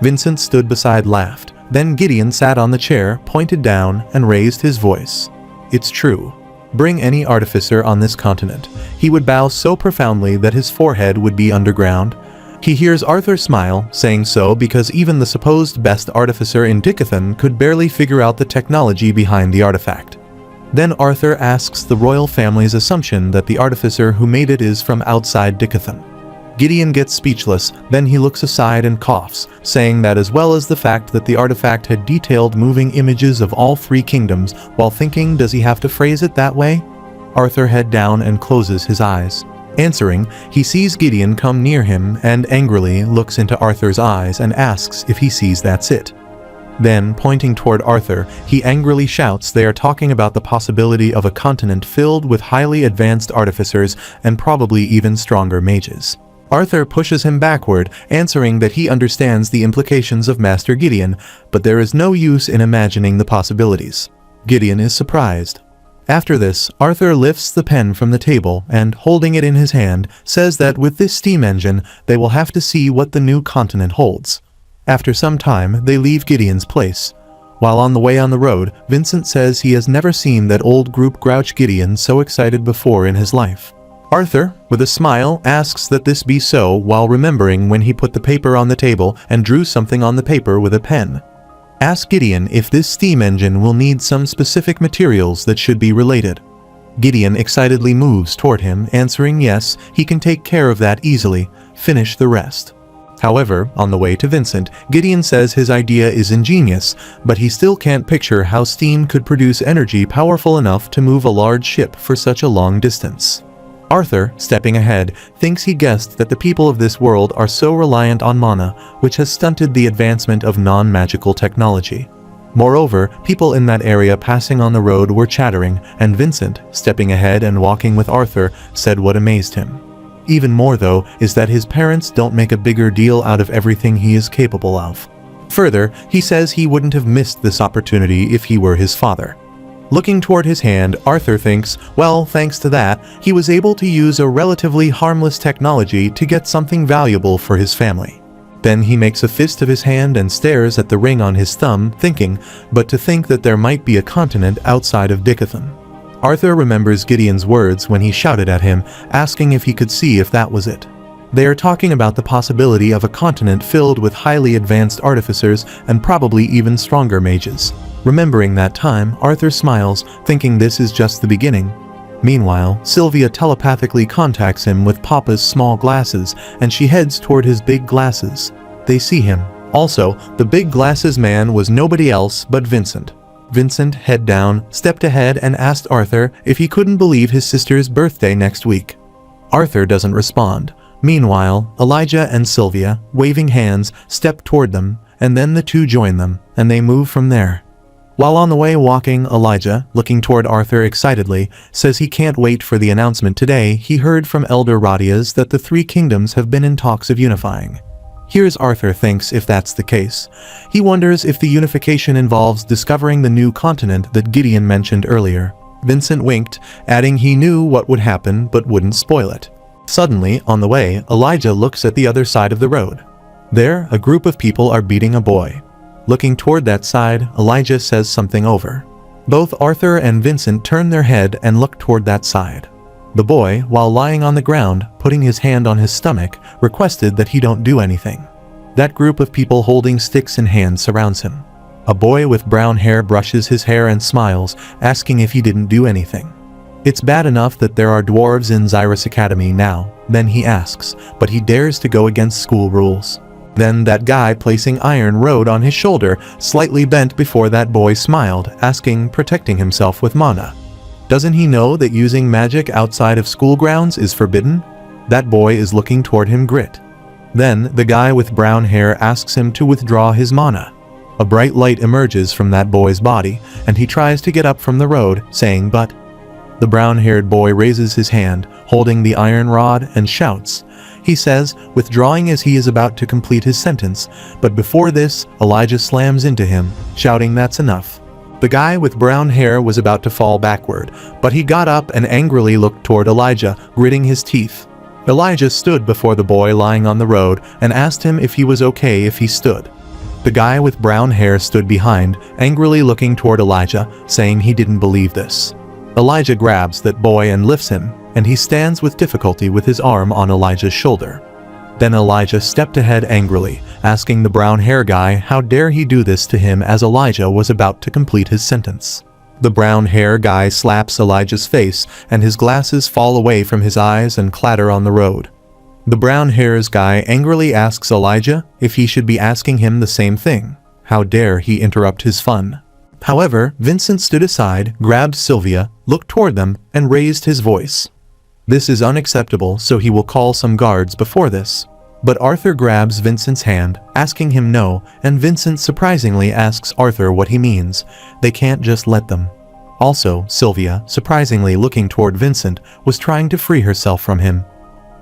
Vincent stood beside laughed. Then Gideon sat on the chair, pointed down, and raised his voice. It's true. Bring any artificer on this continent. He would bow so profoundly that his forehead would be underground. He hears Arthur smile, saying so because even the supposed best artificer in Dicathan could barely figure out the technology behind the artifact. Then Arthur asks the royal family's assumption that the artificer who made it is from outside Dicathan. Gideon gets speechless, then he looks aside and coughs, saying that as well as the fact that the artifact had detailed moving images of all 3 kingdoms, while thinking does he have to phrase it that way? Arthur head down and closes his eyes. Answering, he sees Gideon come near him and angrily looks into Arthur's eyes and asks if he sees that's it. Then, pointing toward Arthur, he angrily shouts they are talking about the possibility of a continent filled with highly advanced artificers and probably even stronger mages. Arthur pushes him backward, answering that he understands the implications of Master Gideon, but there is no use in imagining the possibilities. Gideon is surprised. After this, Arthur lifts the pen from the table and, holding it in his hand, says that with this steam engine, they will have to see what the new continent holds. After some time, they leave Gideon's place. While on the way on the road, Vincent says he has never seen that old group grouch Gideon so excited before in his life. Arthur, with a smile, asks that this be so while remembering when he put the paper on the table and drew something on the paper with a pen. Ask Gideon if this steam engine will need some specific materials that should be related. Gideon excitedly moves toward him, answering yes, he can take care of that easily, finish the rest. However, on the way to Vincent, Gideon says his idea is ingenious, but he still can't picture how steam could produce energy powerful enough to move a large ship for such a long distance. Arthur, stepping ahead, thinks he guessed that the people of this world are so reliant on mana, which has stunted the advancement of non-magical technology. Moreover, people in that area passing on the road were chattering, and Vincent, stepping ahead and walking with Arthur, said what amazed him. Even more though, is that his parents don't make a bigger deal out of everything he is capable of. Further, he says he wouldn't have missed this opportunity if he were his father. Looking toward his hand, Arthur thinks, well, thanks to that, he was able to use a relatively harmless technology to get something valuable for his family. Then he makes a fist of his hand and stares at the ring on his thumb, thinking, but to think that there might be a continent outside of Dicathan. Arthur remembers Gideon's words when he shouted at him, asking if he could see if that was it. They are talking about the possibility of a continent filled with highly advanced artificers and probably even stronger mages. Remembering that time, Arthur smiles, thinking this is just the beginning. Meanwhile, Sylvia telepathically contacts him with Papa's small glasses, and she heads toward his big glasses. They see him. Also, the big glasses man was nobody else but Vincent. Vincent, head down, stepped ahead and asked Arthur if he couldn't believe his sister's birthday next week. Arthur doesn't respond. Meanwhile, Elijah and Sylvia, waving hands, step toward them, and then the two join them, and they move from there. While on the way walking, Elijah, looking toward Arthur excitedly, says he can't wait for the announcement today. He heard from Elder Radias that the three kingdoms have been in talks of unifying. Here's Arthur thinks if that's the case. He wonders if the unification involves discovering the new continent that Gideon mentioned earlier. Vincent winked, adding he knew what would happen but wouldn't spoil it. Suddenly, on the way, Elijah looks at the other side of the road. There, a group of people are beating a boy. Looking toward that side, Elijah says something over. Both Arthur and Vincent turn their head and look toward that side. The boy, while lying on the ground, putting his hand on his stomach, requested that he don't do anything. That group of people holding sticks in hand surrounds him. A boy with brown hair brushes his hair and smiles, asking if he didn't do anything. It's bad enough that there are dwarves in Xyrus Academy now, then he asks, but he dares to go against school rules. Then that guy placing iron rod on his shoulder slightly bent before that boy smiled, asking, protecting himself with mana. Doesn't he know that using magic outside of school grounds is forbidden? That boy is looking toward him grit. Then the guy with brown hair asks him to withdraw his mana. A bright light emerges from that boy's body, and he tries to get up from the road, saying but. The brown-haired boy raises his hand, holding the iron rod, and shouts. He says, withdrawing as he is about to complete his sentence, but before this, Elijah slams into him, shouting that's enough. The guy with brown hair was about to fall backward, but he got up and angrily looked toward Elijah, gritting his teeth. Elijah stood before the boy lying on the road and asked him if he was okay if he stood. The guy with brown hair stood behind, angrily looking toward Elijah, saying he didn't believe this. Elijah grabs that boy and lifts him, and he stands with difficulty with his arm on Elijah's shoulder. Then Elijah stepped ahead angrily, asking the brown hair guy how dare he do this to him as Elijah was about to complete his sentence. The brown hair guy slaps Elijah's face, and his glasses fall away from his eyes and clatter on the road. The brown hair's guy angrily asks Elijah if he should be asking him the same thing. How dare he interrupt his fun? However, Vincent stood aside, grabbed Sylvia, looked toward them, and raised his voice. This is unacceptable, so he will call some guards before this. But Arthur grabs Vincent's hand, asking him no, and Vincent surprisingly asks Arthur what he means. They can't just let them. Also, Sylvia, surprisingly looking toward Vincent, was trying to free herself from him.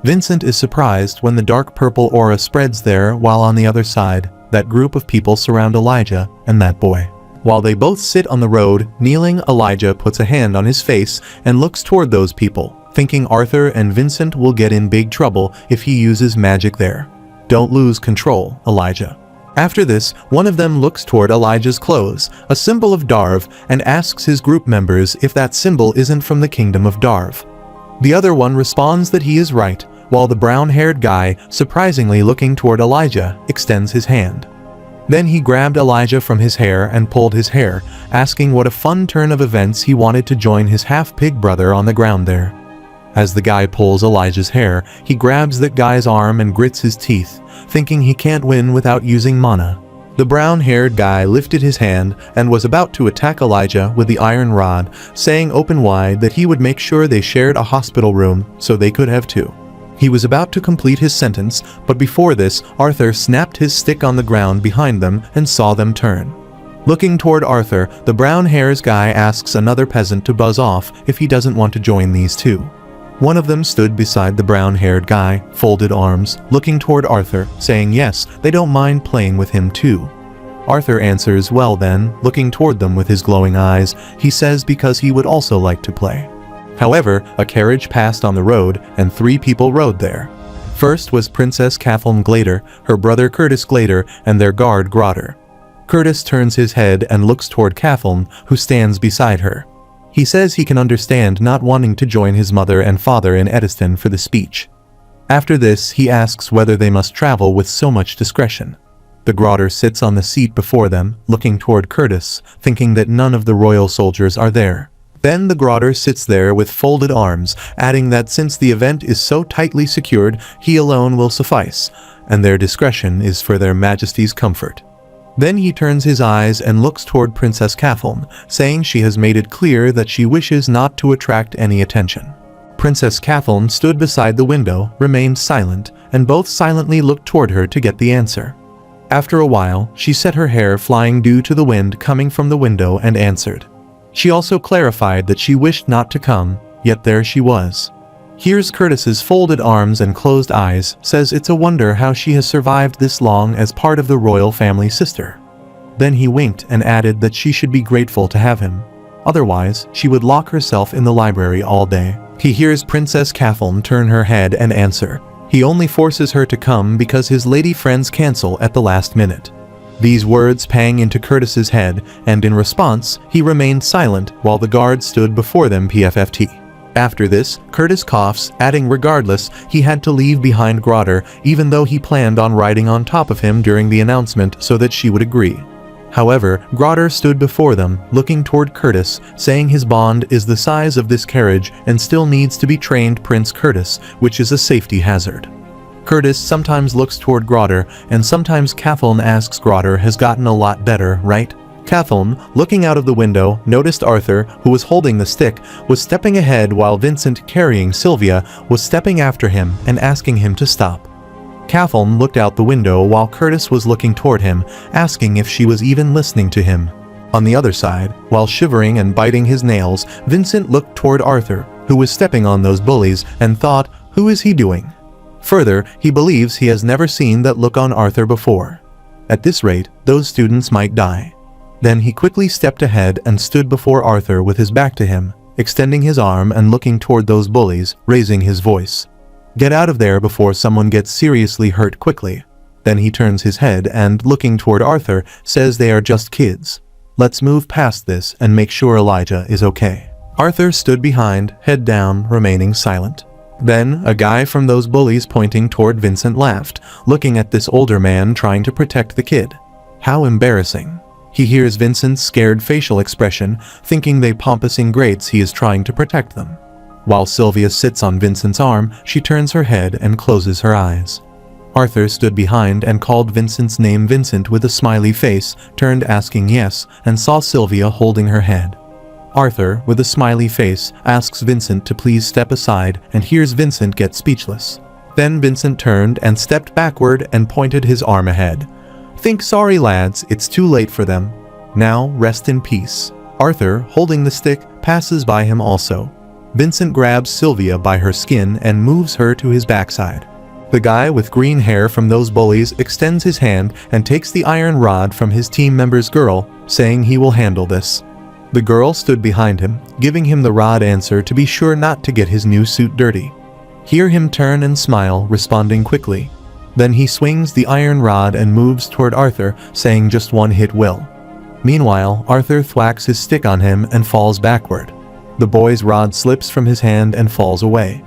Vincent is surprised when the dark purple aura spreads there, while on the other side, that group of people surround Elijah and that boy. While they both sit on the road, kneeling, Elijah puts a hand on his face and looks toward those people, thinking Arthur and Vincent will get in big trouble if he uses magic there. Don't lose control, Elijah. After this, one of them looks toward Elijah's clothes, a symbol of Darv, and asks his group members if that symbol isn't from the kingdom of Darv. The other one responds that he is right, while the brown-haired guy, surprisingly looking toward Elijah, extends his hand. Then he grabbed Elijah from his hair and pulled his hair, asking what a fun turn of events he wanted to join his half-pig brother on the ground there. As the guy pulls Elijah's hair, he grabs that guy's arm and grits his teeth, thinking he can't win without using mana. The brown-haired guy lifted his hand and was about to attack Elijah with the iron rod, saying open wide that he would make sure they shared a hospital room so they could have two. He was about to complete his sentence, but before this, Arthur snapped his stick on the ground behind them and saw them turn. Looking toward Arthur, the brown-hairs guy asks another peasant to buzz off if he doesn't want to join these two. One of them stood beside the brown-haired guy, folded arms, looking toward Arthur, saying yes, they don't mind playing with him too. Arthur answers well then, looking toward them with his glowing eyes, he says because he would also like to play. However, a carriage passed on the road, and 3 people rode there. First was Princess Kathleen Glader, her brother Curtis Glader, and their guard Grotter. Curtis turns his head and looks toward Kathleen, who stands beside her. He says he can understand not wanting to join his mother and father in Ediston for the speech. After this, he asks whether they must travel with so much discretion. The Grotter sits on the seat before them, looking toward Curtis, thinking that none of the royal soldiers are there. Then the Grotter sits there with folded arms, adding that since the event is so tightly secured, he alone will suffice, and their discretion is for their majesty's comfort. Then he turns his eyes and looks toward Princess Kathleen, saying she has made it clear that she wishes not to attract any attention. Princess Kathleen stood beside the window, remained silent, and both silently looked toward her to get the answer. After a while, she set her hair flying due to the wind coming from the window and answered. She also clarified that she wished not to come, yet there she was. Hears Curtis's folded arms and closed eyes, says it's a wonder how she has survived this long as part of the royal family sister. Then he winked and added that she should be grateful to have him. Otherwise, she would lock herself in the library all day. He hears Princess Kathleen turn her head and answer. He only forces her to come because his lady friends cancel at the last minute. These words pang into Curtis's head, and in response, he remained silent while the guard stood before them PFFT. After this, Curtis coughs, adding regardless, he had to leave behind Grotter, even though he planned on riding on top of him during the announcement so that she would agree. However, Grotter stood before them, looking toward Curtis, saying his bond is the size of this carriage and still needs to be trained Prince Curtis, which is a safety hazard. Curtis sometimes looks toward Grotter, and sometimes Kathleen asks Grotter has gotten a lot better, right? Kathleen, looking out of the window, noticed Arthur, who was holding the stick, was stepping ahead while Vincent, carrying Sylvia, was stepping after him and asking him to stop. Kathleen looked out the window while Curtis was looking toward him, asking if she was even listening to him. On the other side, while shivering and biting his nails, Vincent looked toward Arthur, who was stepping on those bullies, and thought, who is he doing? Further, he believes he has never seen that look on Arthur before. At this rate, those students might die. Then he quickly stepped ahead and stood before Arthur with his back to him, extending his arm and looking toward those bullies, raising his voice. Get out of there before someone gets seriously hurt quickly. Then he turns his head and, looking toward Arthur, says they are just kids. Let's move past this and make sure Elijah is okay. Arthur stood behind, head down, remaining silent. Then, a guy from those bullies pointing toward Vincent laughed, looking at this older man trying to protect the kid. How embarrassing. He hears Vincent's scared facial expression, thinking they pompous ingrates he is trying to protect them. While Sylvia sits on Vincent's arm, she turns her head and closes her eyes. Arthur stood behind and called Vincent's name Vincent with a smiley face, turned asking yes, and saw Sylvia holding her head. Arthur, with a smiley face, asks Vincent to please step aside and hears Vincent get speechless. Then Vincent turned and stepped backward and pointed his arm ahead. Think sorry lads, it's too late for them. Now rest in peace. Arthur, holding the stick, passes by him also. Vincent grabs Sylvia by her skin and moves her to his backside. The guy with green hair from those bullies extends his hand and takes the iron rod from his team member's girl, saying he will handle this. The girl stood behind him, giving him the rod answer to be sure not to get his new suit dirty. Hear him turn and smile, responding quickly. Then he swings the iron rod and moves toward Arthur, saying just one hit will. Meanwhile, Arthur thwacks his stick on him and falls backward. The boy's rod slips from his hand and falls away.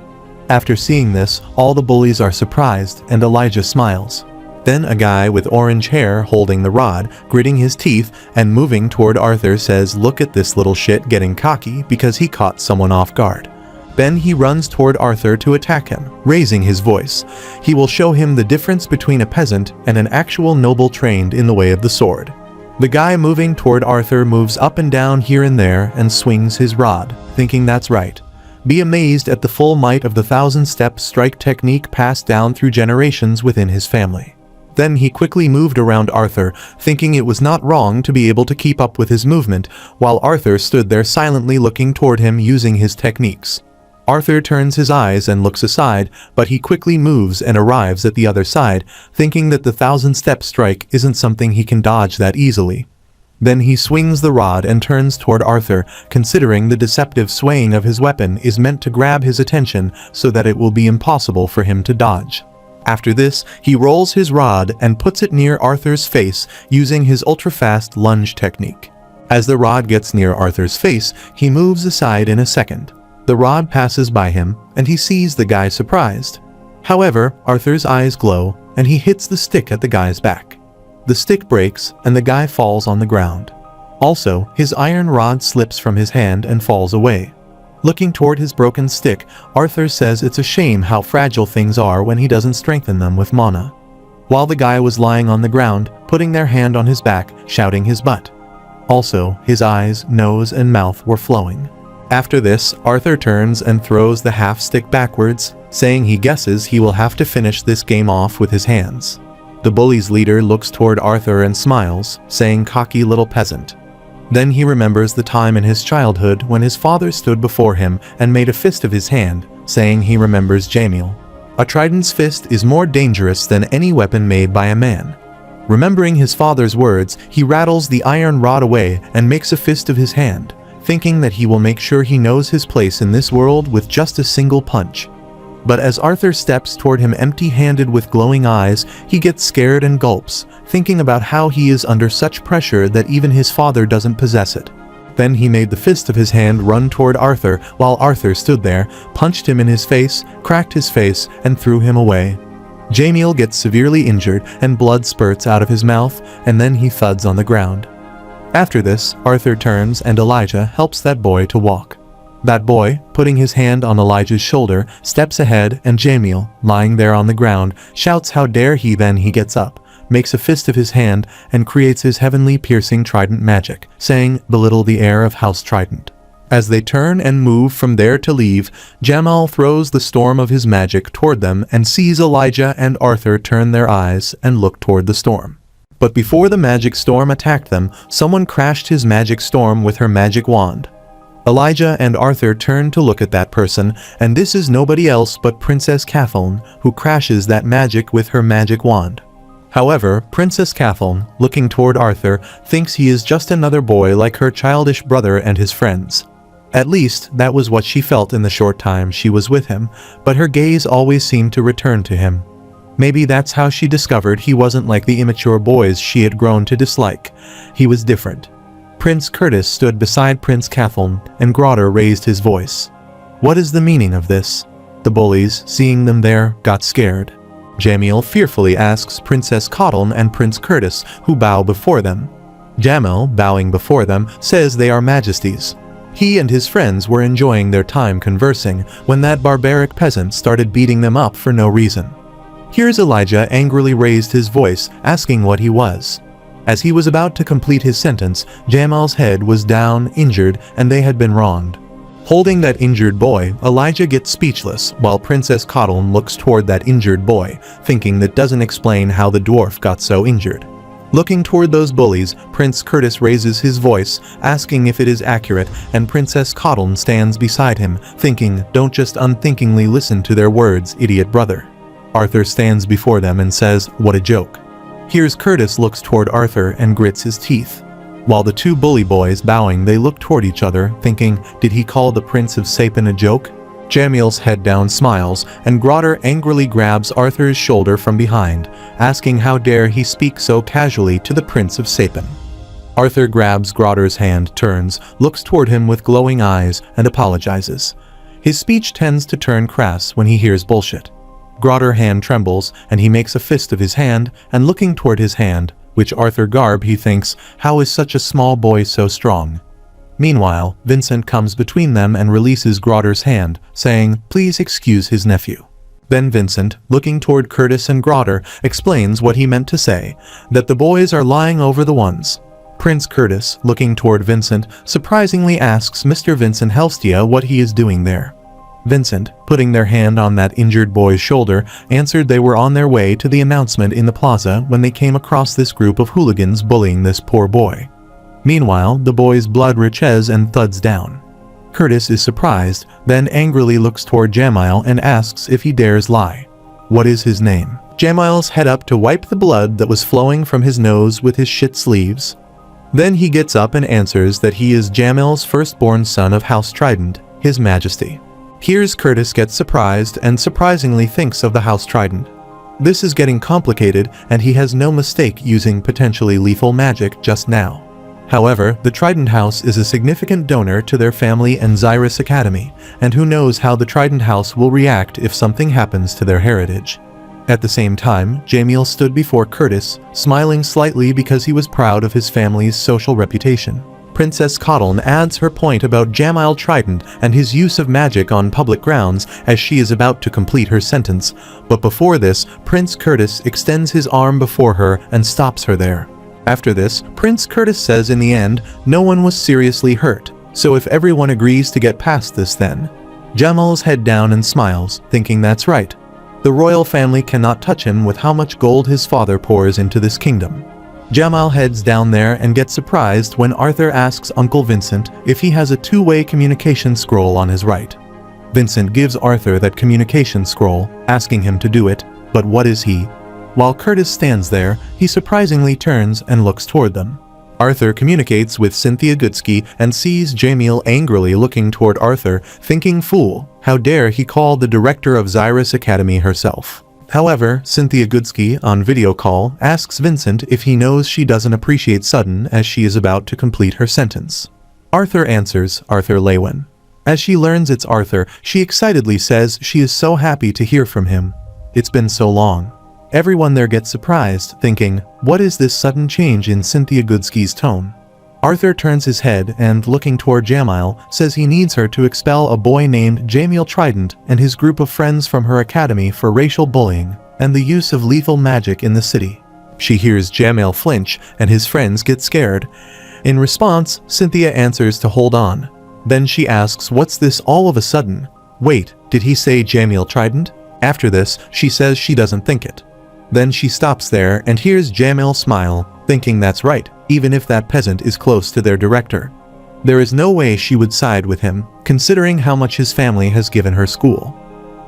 After seeing this, all the bullies are surprised, and Elijah smiles. Then a guy with orange hair holding the rod, gritting his teeth, and moving toward Arthur says, look at this little shit getting cocky because he caught someone off guard. Then he runs toward Arthur to attack him, raising his voice. He will show him the difference between a peasant and an actual noble trained in the way of the sword. The guy moving toward Arthur moves up and down here and there and swings his rod, thinking that's right. Be amazed at the full might of the 1,000-step strike technique passed down through generations within his family. Then he quickly moved around Arthur, thinking it was not wrong to be able to keep up with his movement, while Arthur stood there silently looking toward him using his techniques. Arthur turns his eyes and looks aside, but he quickly moves and arrives at the other side, thinking that the 1,000-step strike isn't something he can dodge that easily. Then he swings the rod and turns toward Arthur, considering the deceptive swaying of his weapon is meant to grab his attention so that it will be impossible for him to dodge. After this, he rolls his rod and puts it near Arthur's face using his ultra-fast lunge technique. As the rod gets near Arthur's face, he moves aside in a second. The rod passes by him, and he sees the guy surprised. However, Arthur's eyes glow, and he hits the stick at the guy's back. The stick breaks, and the guy falls on the ground. Also, his iron rod slips from his hand and falls away. Looking toward his broken stick, Arthur says it's a shame how fragile things are when he doesn't strengthen them with mana. While the guy was lying on the ground, putting their hand on his back, shouting his butt. Also, his eyes, nose, and mouth were flowing. After this, Arthur turns and throws the half-stick backwards, saying he guesses he will have to finish this game off with his hands. The bully's leader looks toward Arthur and smiles, saying cocky little peasant. Then he remembers the time in his childhood when his father stood before him and made a fist of his hand, saying he remembers Jamil. A trident's fist is more dangerous than any weapon made by a man. Remembering his father's words, he rattles the iron rod away and makes a fist of his hand, thinking that he will make sure he knows his place in this world with just a single punch. But as Arthur steps toward him empty-handed with glowing eyes, he gets scared and gulps, thinking about how he is under such pressure that even his father doesn't possess it. Then he made the fist of his hand run toward Arthur while Arthur stood there, punched him in his face, cracked his face, and threw him away. Jamil gets severely injured and blood spurts out of his mouth, and then he thuds on the ground. After this, Arthur turns and Elijah helps that boy to walk. That boy, putting his hand on Elijah's shoulder, steps ahead and Jamil, lying there on the ground, shouts how dare he. Then he gets up, makes a fist of his hand, and creates his heavenly piercing trident magic, saying, belittle the heir of House Trident. As they turn and move from there to leave, Jamal throws the storm of his magic toward them and sees Elijah and Arthur turn their eyes and look toward the storm. But before the magic storm attacked them, someone crashed his magic storm with her magic wand. Elijah and Arthur turn to look at that person, and this is nobody else but Princess Kathleen, who crashes that magic with her magic wand. However, Princess Kathleen, looking toward Arthur, thinks he is just another boy like her childish brother and his friends. At least, that was what she felt in the short time she was with him, but her gaze always seemed to return to him. Maybe that's how she discovered he wasn't like the immature boys she had grown to dislike. He was different. Prince Curtis stood beside Prince Kathleen, and Grotter raised his voice. What is the meaning of this? The bullies, seeing them there, got scared. Jamil fearfully asks Princess Kathleen and Prince Curtis, who bow before them. Jamil, bowing before them, says they are majesties. He and his friends were enjoying their time conversing when that barbaric peasant started beating them up for no reason. Here's Elijah angrily raised his voice, asking what he was. As he was about to complete his sentence, Jamal's head was down, injured, and they had been wronged. Holding that injured boy, Elijah gets speechless, while Princess Kathleen looks toward that injured boy, thinking that doesn't explain how the dwarf got so injured. Looking toward those bullies, Prince Curtis raises his voice, asking if it is accurate, and Princess Kathleen stands beside him, thinking, don't just unthinkingly listen to their words, idiot brother. Arthur stands before them and says, what a joke. Here's Curtis looks toward Arthur and grits his teeth. While the two bully boys bowing, they look toward each other, thinking, did he call the Prince of Seinen a joke? Jamil's head down smiles, and Grotter angrily grabs Arthur's shoulder from behind, asking how dare he speak so casually to the Prince of Seinen. Arthur grabs Grotter's hand, turns, looks toward him with glowing eyes, and apologizes. His speech tends to turn crass when he hears bullshit. Grotter's hand trembles, and he makes a fist of his hand, and looking toward his hand, which Arthur garb, he thinks, how is such a small boy so strong? Meanwhile, Vincent comes between them and releases Grotter's hand, saying, please excuse his nephew. Then Vincent, looking toward Curtis and Grotter, explains what he meant to say, that the boys are lying over the ones. Prince Curtis, looking toward Vincent, surprisingly asks Mr. Vincent Helstia what he is doing there. Vincent, putting their hand on that injured boy's shoulder, answered they were on their way to the announcement in the plaza when they came across this group of hooligans bullying this poor boy. Meanwhile, the boy's blood riches and thuds down. Curtis is surprised, then angrily looks toward Jamil and asks if he dares lie. What is his name? Jamil's head up to wipe the blood that was flowing from his nose with his shit sleeves. Then he gets up and answers that he is Jamil's firstborn son of House Trident, His Majesty. Here's Curtis gets surprised and surprisingly thinks of the House Trident. This is getting complicated, and he has no mistake using potentially lethal magic just now. However, the Trident House is a significant donor to their family and Xyrus Academy, and who knows how the Trident House will react if something happens to their heritage. At the same time, Jamil stood before Curtis, smiling slightly because he was proud of his family's social reputation. Princess Coddle adds her point about Jamil Trident and his use of magic on public grounds as she is about to complete her sentence, but before this, Prince Curtis extends his arm before her and stops her there. After this, Prince Curtis says in the end, no one was seriously hurt, so if everyone agrees to get past this then. Jamil's head down and smiles, thinking that's right. The royal family cannot touch him with how much gold his father pours into this kingdom. Jamil heads down there and gets surprised when Arthur asks Uncle Vincent if he has a two-way communication scroll on his right. Vincent gives Arthur that communication scroll, asking him to do it, but what is he? While Curtis stands there, he surprisingly turns and looks toward them. Arthur communicates with Cynthia Goodsky and sees Jamil angrily looking toward Arthur, thinking, fool, how dare he call the director of Xyrus Academy herself. However, Cynthia Goodsky, on video call, asks Vincent if he knows she doesn't appreciate Sudden as she is about to complete her sentence. Arthur answers, Arthur Lewin. As she learns it's Arthur, she excitedly says she is so happy to hear from him. It's been so long. Everyone there gets surprised, thinking, what is this sudden change in Cynthia Goodsky's tone? Arthur turns his head and, looking toward Jamil, says he needs her to expel a boy named Jamil Trident and his group of friends from her academy for racial bullying and the use of lethal magic in the city. She hears Jamil flinch and his friends get scared. In response, Cynthia answers to hold on. Then she asks, what's this all of a sudden? Wait, did he say Jamil Trident? After this, she says she doesn't think it. Then she stops there and hears Jamil smile, thinking that's right, even if that peasant is close to their director. There is no way she would side with him, considering how much his family has given her school.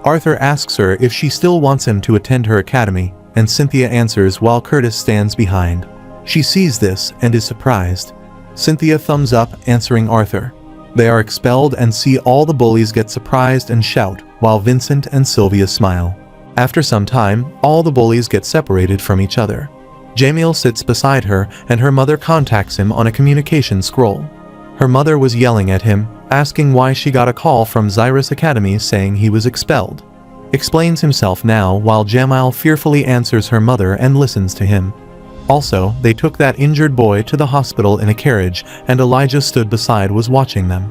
Arthur asks her if she still wants him to attend her academy, and Cynthia answers while Curtis stands behind. She sees this and is surprised. Cynthia thumbs up, answering Arthur. They are expelled and see all the bullies get surprised and shout, while Vincent and Sylvia smile. After some time, all the bullies get separated from each other. Jamil sits beside her, and her mother contacts him on a communication scroll. Her mother was yelling at him, asking why she got a call from Xyrus Academy saying he was expelled. Explains himself now while Jamil fearfully answers her mother and listens to him. Also, they took that injured boy to the hospital in a carriage, and Elijah stood beside was watching them.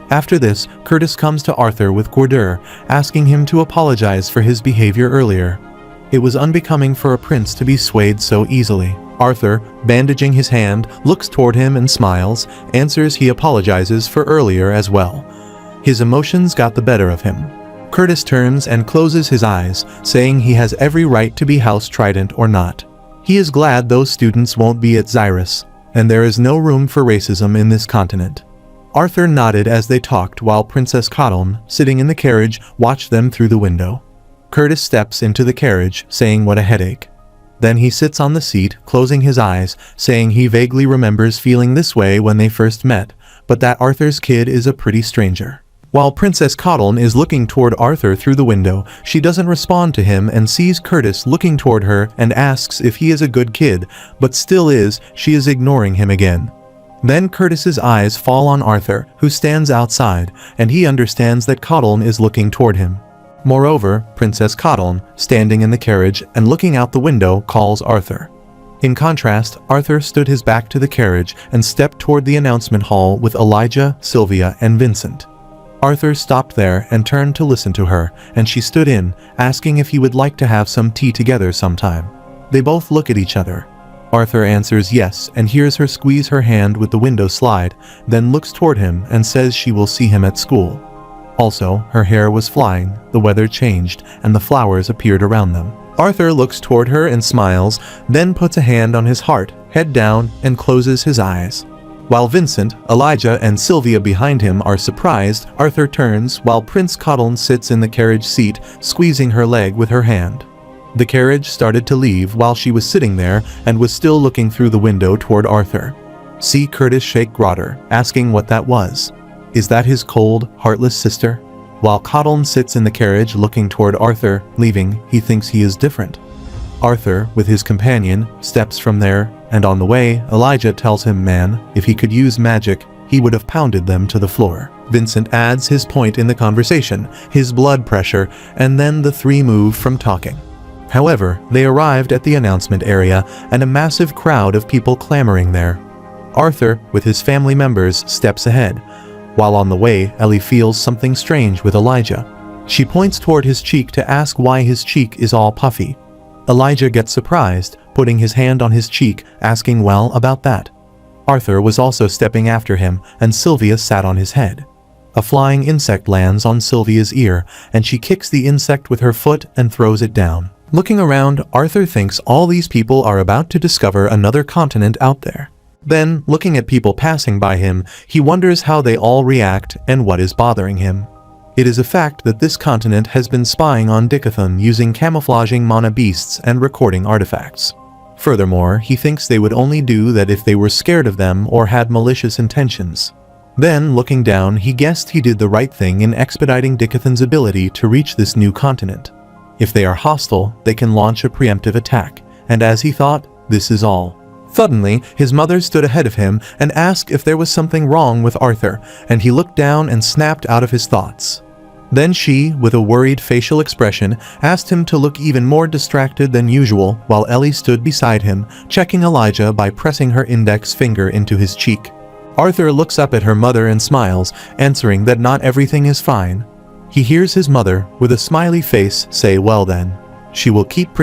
After this, Curtis comes to Arthur with Gordur, asking him to apologize for his behavior earlier. It was unbecoming for a prince to be swayed so easily. Arthur, bandaging his hand, looks toward him and smiles, answers he apologizes for earlier as well. His emotions got the better of him. Curtis turns and closes his eyes, saying he has every right to be House Trident or not. He is glad those students won't be at Xyrus, and there is no room for racism in this continent. Arthur nodded as they talked while Princess Coddle, sitting in the carriage, watched them through the window. Curtis steps into the carriage, saying what a headache. Then he sits on the seat, closing his eyes, saying he vaguely remembers feeling this way when they first met, but that Arthur's kid is a pretty stranger. While Princess Coddle is looking toward Arthur through the window, she doesn't respond to him and sees Curtis looking toward her and asks if he is a good kid, but still is, she is ignoring him again. Then Curtis's eyes fall on Arthur, who stands outside, and he understands that Coddle is looking toward him. Moreover, Princess Coddle, standing in the carriage and looking out the window, calls Arthur. In contrast, Arthur stood his back to the carriage and stepped toward the announcement hall with Elijah, Sylvia, and Vincent. Arthur stopped there and turned to listen to her, and she stood in, asking if he would like to have some tea together sometime. They both look at each other. Arthur answers yes and hears her squeeze her hand with the window slide, then looks toward him and says she will see him at school. Also, her hair was flying, the weather changed, and the flowers appeared around them. Arthur looks toward her and smiles, then puts a hand on his heart, head down, and closes his eyes. While Vincent, Elijah, and Sylvia behind him are surprised, Arthur turns while Prince Coddle sits in the carriage seat, squeezing her leg with her hand. The carriage started to leave while she was sitting there and was still looking through the window toward Arthur. See Curtis shake Grotter, asking what that was. Is that his cold, heartless sister? While Coddle sits in the carriage looking toward Arthur, leaving, he thinks he is different. Arthur, with his companion, steps from there, and on the way, Elijah tells him, man, if he could use magic, he would have pounded them to the floor. Vincent adds his point in the conversation, his blood pressure, and then the three move from talking. However, they arrived at the announcement area and a massive crowd of people clamoring there. Arthur, with his family members, steps ahead. While on the way, Ellie feels something strange with Elijah. She points toward his cheek to ask why his cheek is all puffy. Elijah gets surprised, putting his hand on his cheek, asking well about that. Arthur was also stepping after him, and Sylvia sat on his head. A flying insect lands on Sylvia's ear, and she kicks the insect with her foot and throws it down. Looking around, Arthur thinks all these people are about to discover another continent out there. Then, looking at people passing by him, he wonders how they all react and what is bothering him. It is a fact that this continent has been spying on Dickathon using camouflaging mana beasts and recording artifacts. Furthermore, he thinks they would only do that if they were scared of them or had malicious intentions. Then, looking down, he guessed he did the right thing in expediting Dickathon's ability to reach this new continent. If they are hostile, they can launch a preemptive attack, and as he thought, this is all. Suddenly, his mother stood ahead of him and asked if there was something wrong with Arthur, and he looked down and snapped out of his thoughts. Then she, with a worried facial expression, asked him to look even more distracted than usual while Ellie stood beside him, checking Elijah by pressing her index finger into his cheek. Arthur looks up at her mother and smiles, answering that not everything is fine. He hears his mother, with a smiley face, say, well then, she will keep